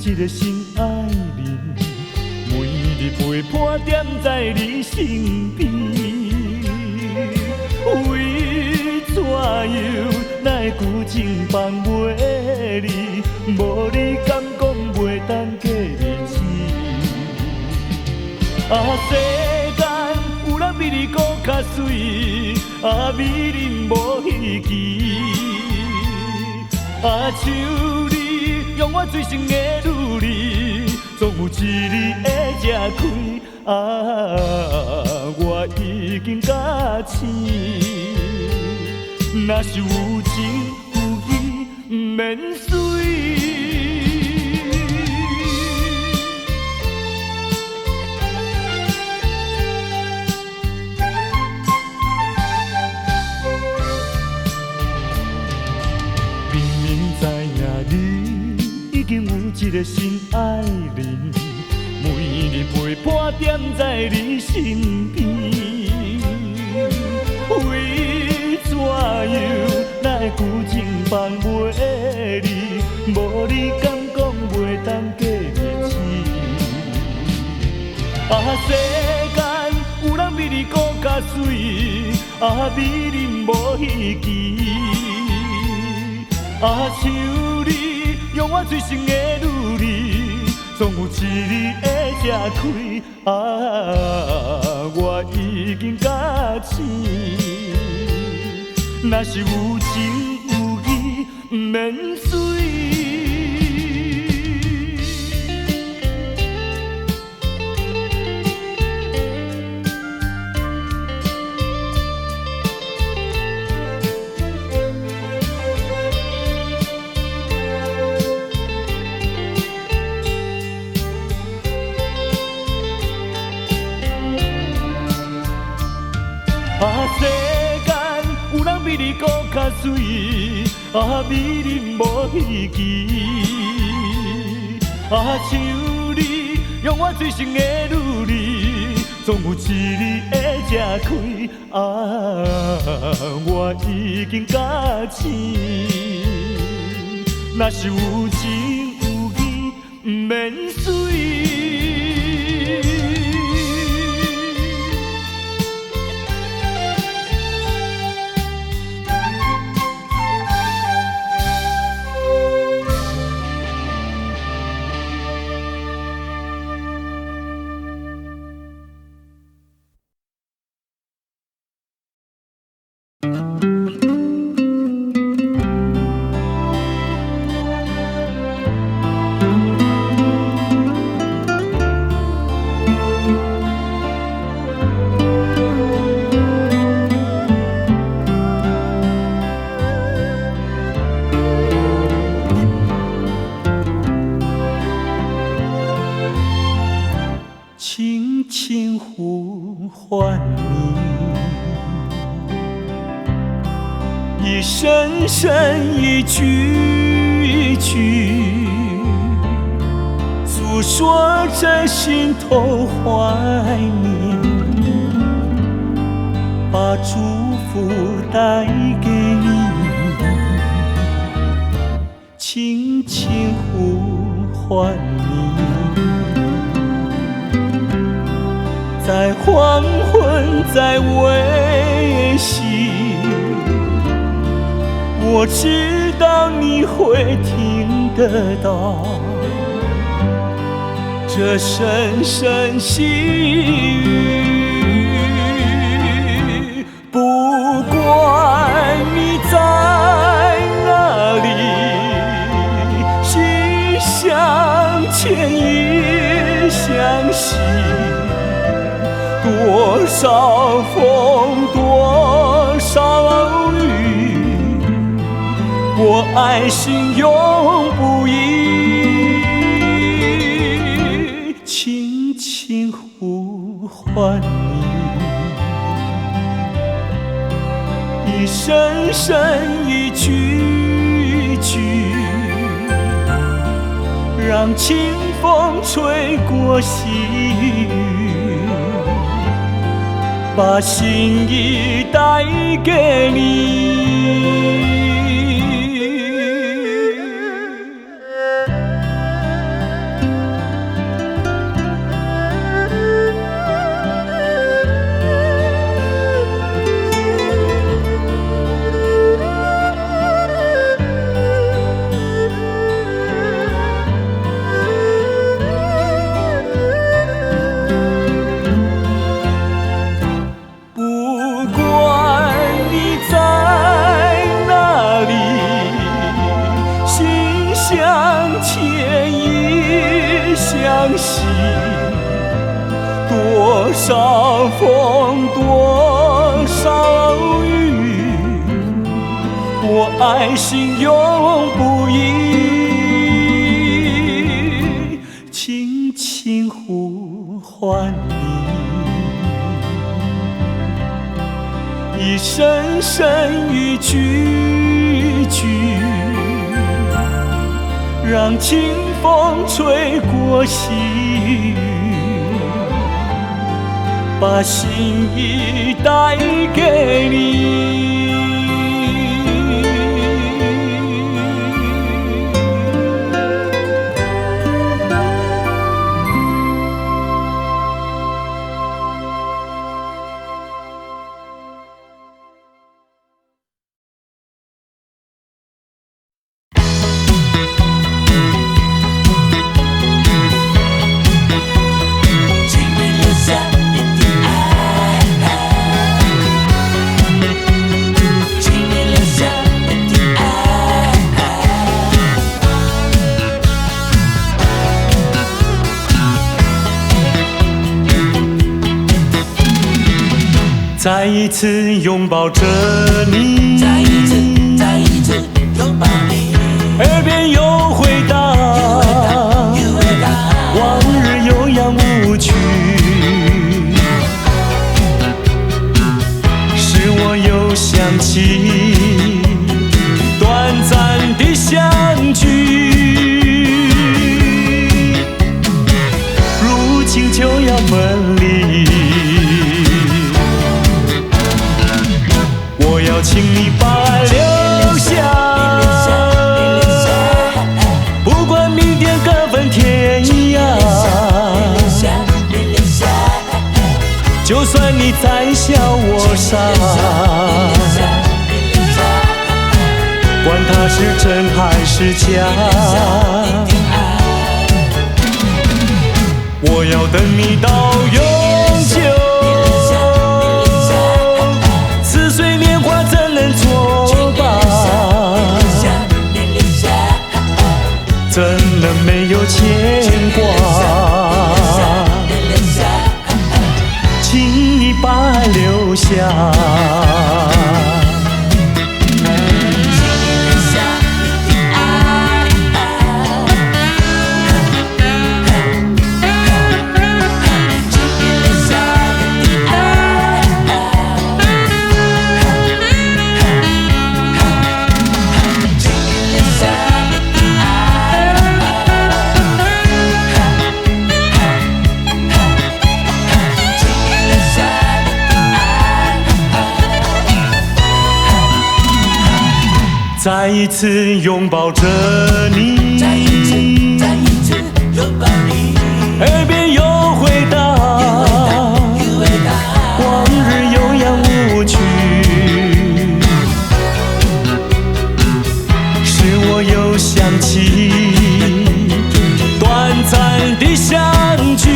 一个心爱人，每日陪伴踮在你身边，为怎样哪会旧情放袂离？无你敢讲袂当过日子？世间有人比你搁较水，美人无稀奇，像你。用我最深的努力，总有一日会吃开。我已经假醒，若是有情有义，不免随。一个心爱人，每日陪伴踮在你身边。为怎样哪会旧情放袂离？无你敢讲袂当过日子？世间有人比你搁较水，比你无稀奇。像你用我最深的努力，总有一日会吃开。我已经甲醒，若是有情有义，不免水。世间有人比你搁较水，比你无稀奇。像你用我最深的努力，总有一日会吃开。我已经甲醒，若是有情有义，不免水。轻轻呼唤你，一声声一句一句，诉说着心头怀念，把祝福带给你，轻轻呼唤你。在黄昏，在微醺，我知道你会听得到这声声细语。不管你在哪里，心相牵，意相惜。多少风，多少雨，我爱心永不移。轻轻呼唤你，一声声一句一句，让清风吹过细雨，把心意带给你。多少风，多少雨，我爱心永不移。轻轻呼唤你，一声声一句一句，让清风吹过细雨，把心意带给你。再一次拥抱着你，再一次拥抱你，耳边又回荡，往日悠扬舞曲，使我又想起短暂的相聚，如今就要分离。我要请你把爱留下，不管明天各分天涯。就算你再笑我傻，管它是真还是假。我要等你到永久。怎能没有牵挂？请你把爱留下。再一次拥抱着你，再一次拥抱你，耳边又回荡，往日悠扬舞曲，使我又想起短暂的相聚，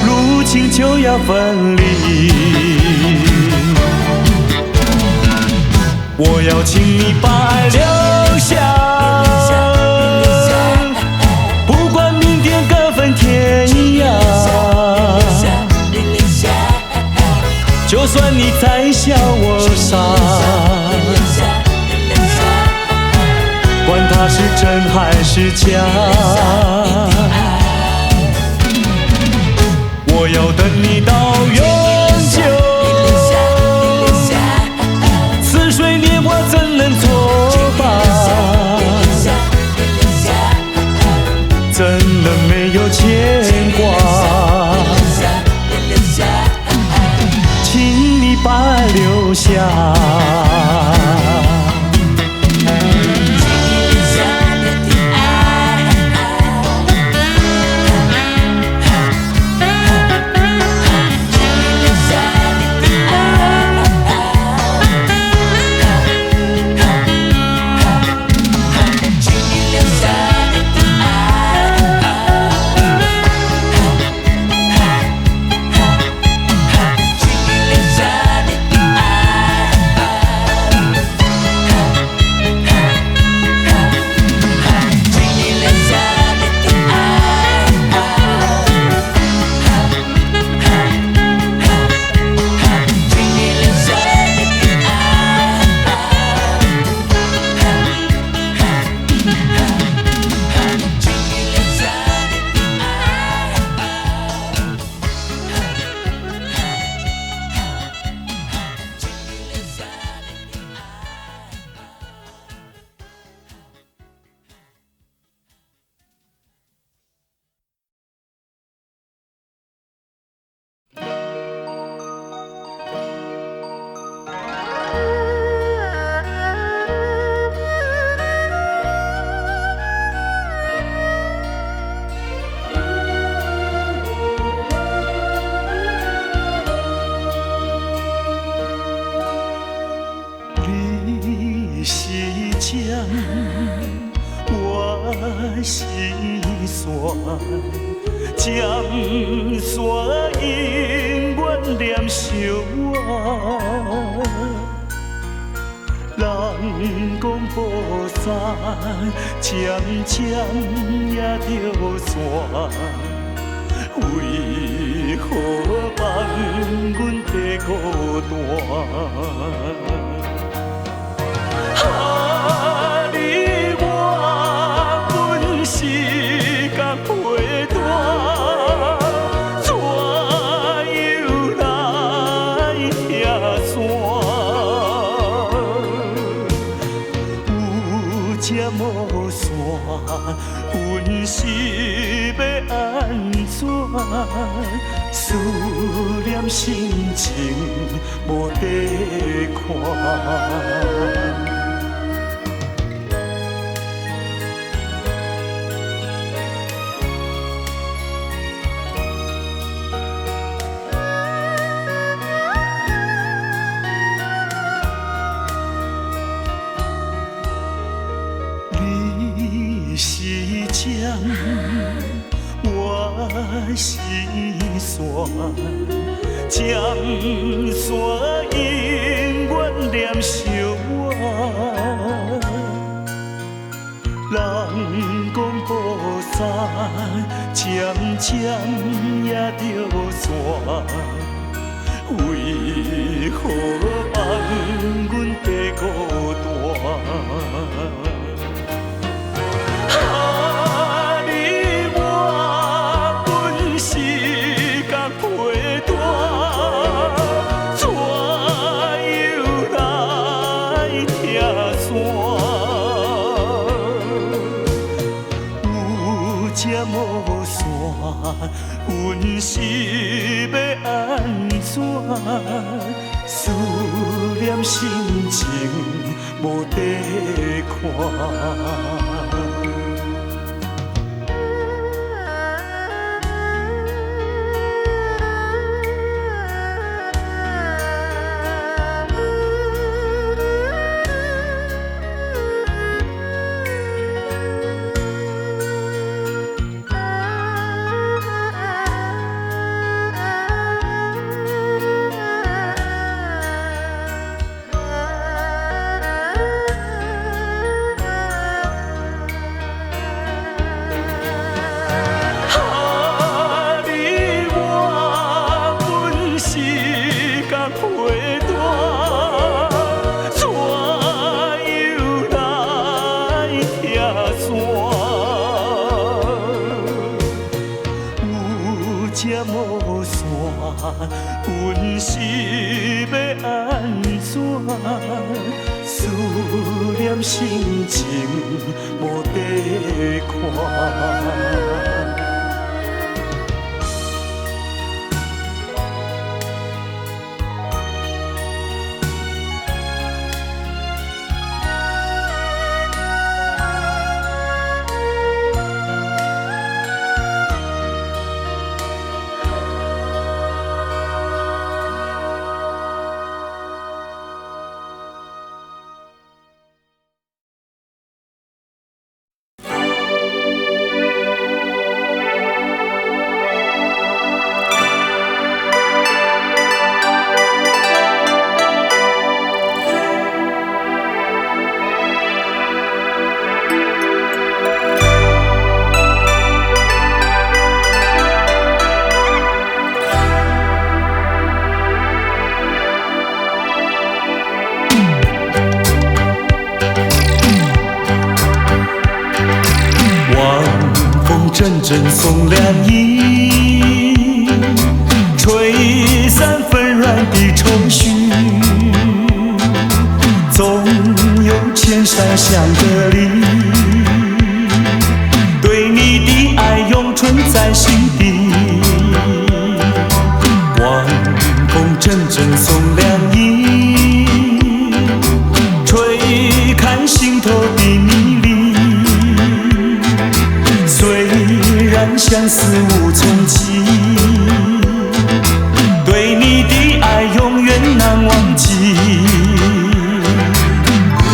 如今就要分离。我要请你把爱留下，不管明天各分天涯。就算你再笑我傻，管它是真还是假。我要等你到永久。怎能作罢？怎能没有牵挂？请你把爱留下。将我心酸，将所因缘念相偎。人讲菩萨渐渐也着山，为何放阮在孤单？啊，你我本是共陪伴，怎又来遐山？有这无线，阮是要安怎？思念心情无地看。你是将我心酸，将所因缘念相偎。人讲菩萨渐渐也着山，为何放阮在孤单？啊，你我本是共陪伴，怎又来遐山？有这无线，阮是要安怎？思念心情无地看。这无线，阮是要安怎？思念心情无地看。阵阵送凉意，吹散纷乱的愁绪。总有千山相隔离，对你的爱永存在心底。晚风阵阵送凉意，吹看心头的迷离。虽然相思无从记，对你的爱永远难忘记。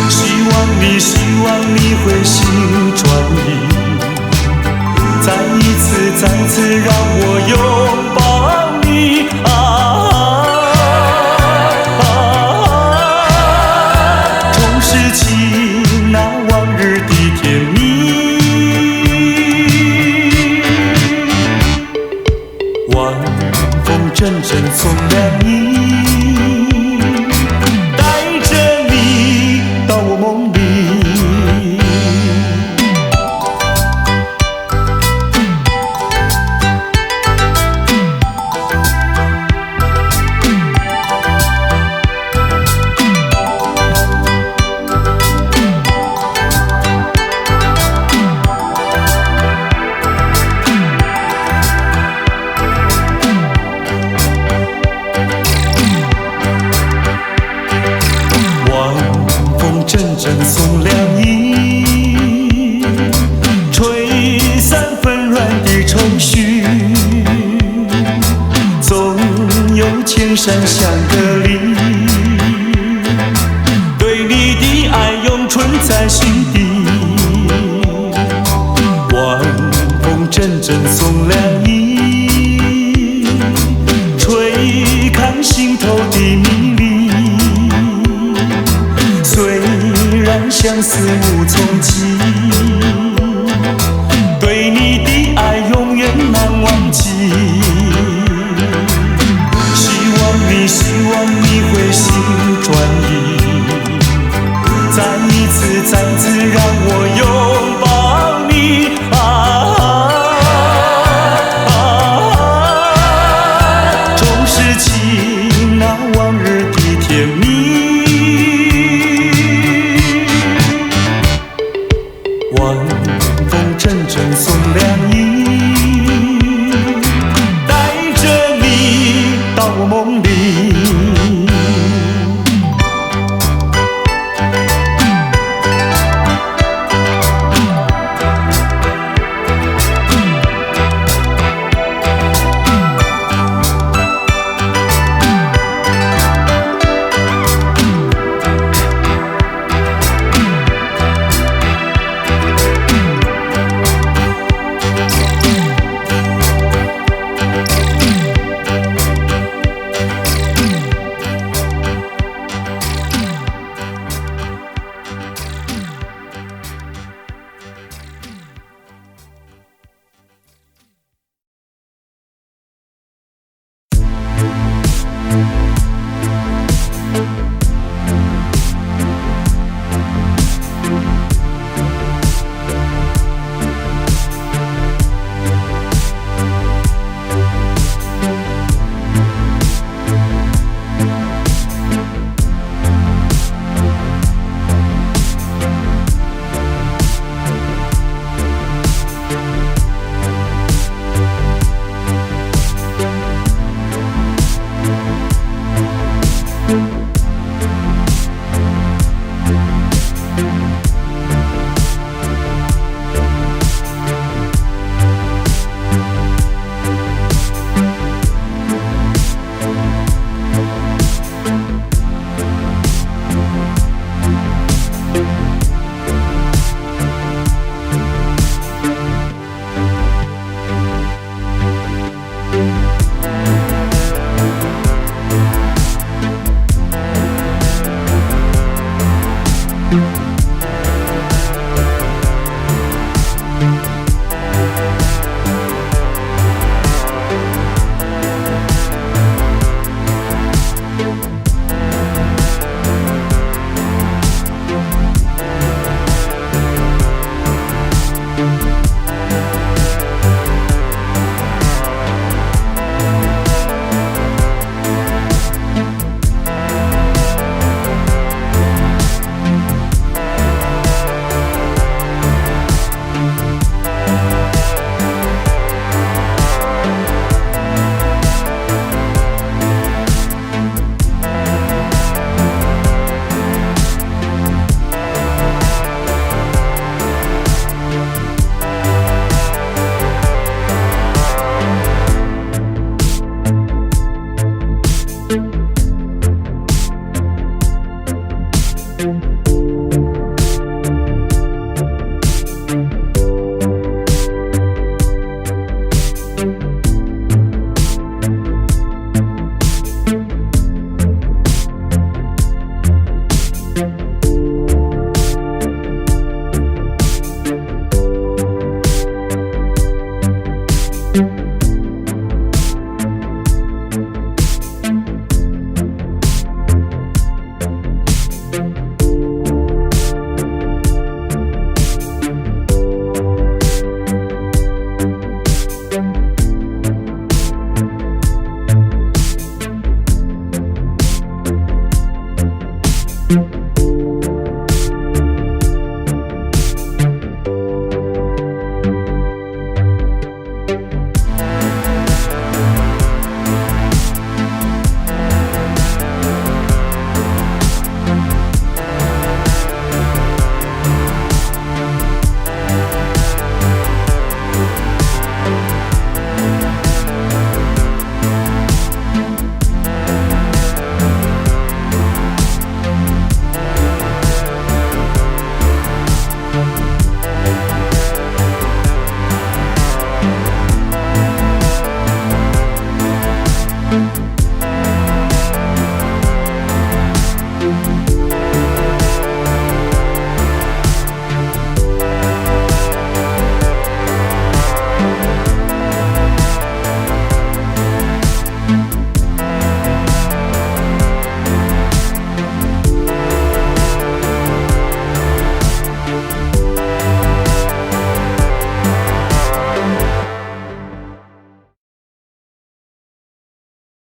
希望你心望你会心转意，再一次再次让我拥抱你重拾起那往日的甜蜜。晚风阵阵送凉意，带着你到我梦里。送凉意，吹散纷乱的愁绪，总有千山相隔离。对你的爱永存在心底，晚风阵阵送凉意，吹开心头的迷离。虽然相思无从及，对你的爱永远难忘记。希望你会心转意，再一次再次让我拥抱你重拾起那往日的甜蜜。晚风阵阵送凉意，带着你到我梦里。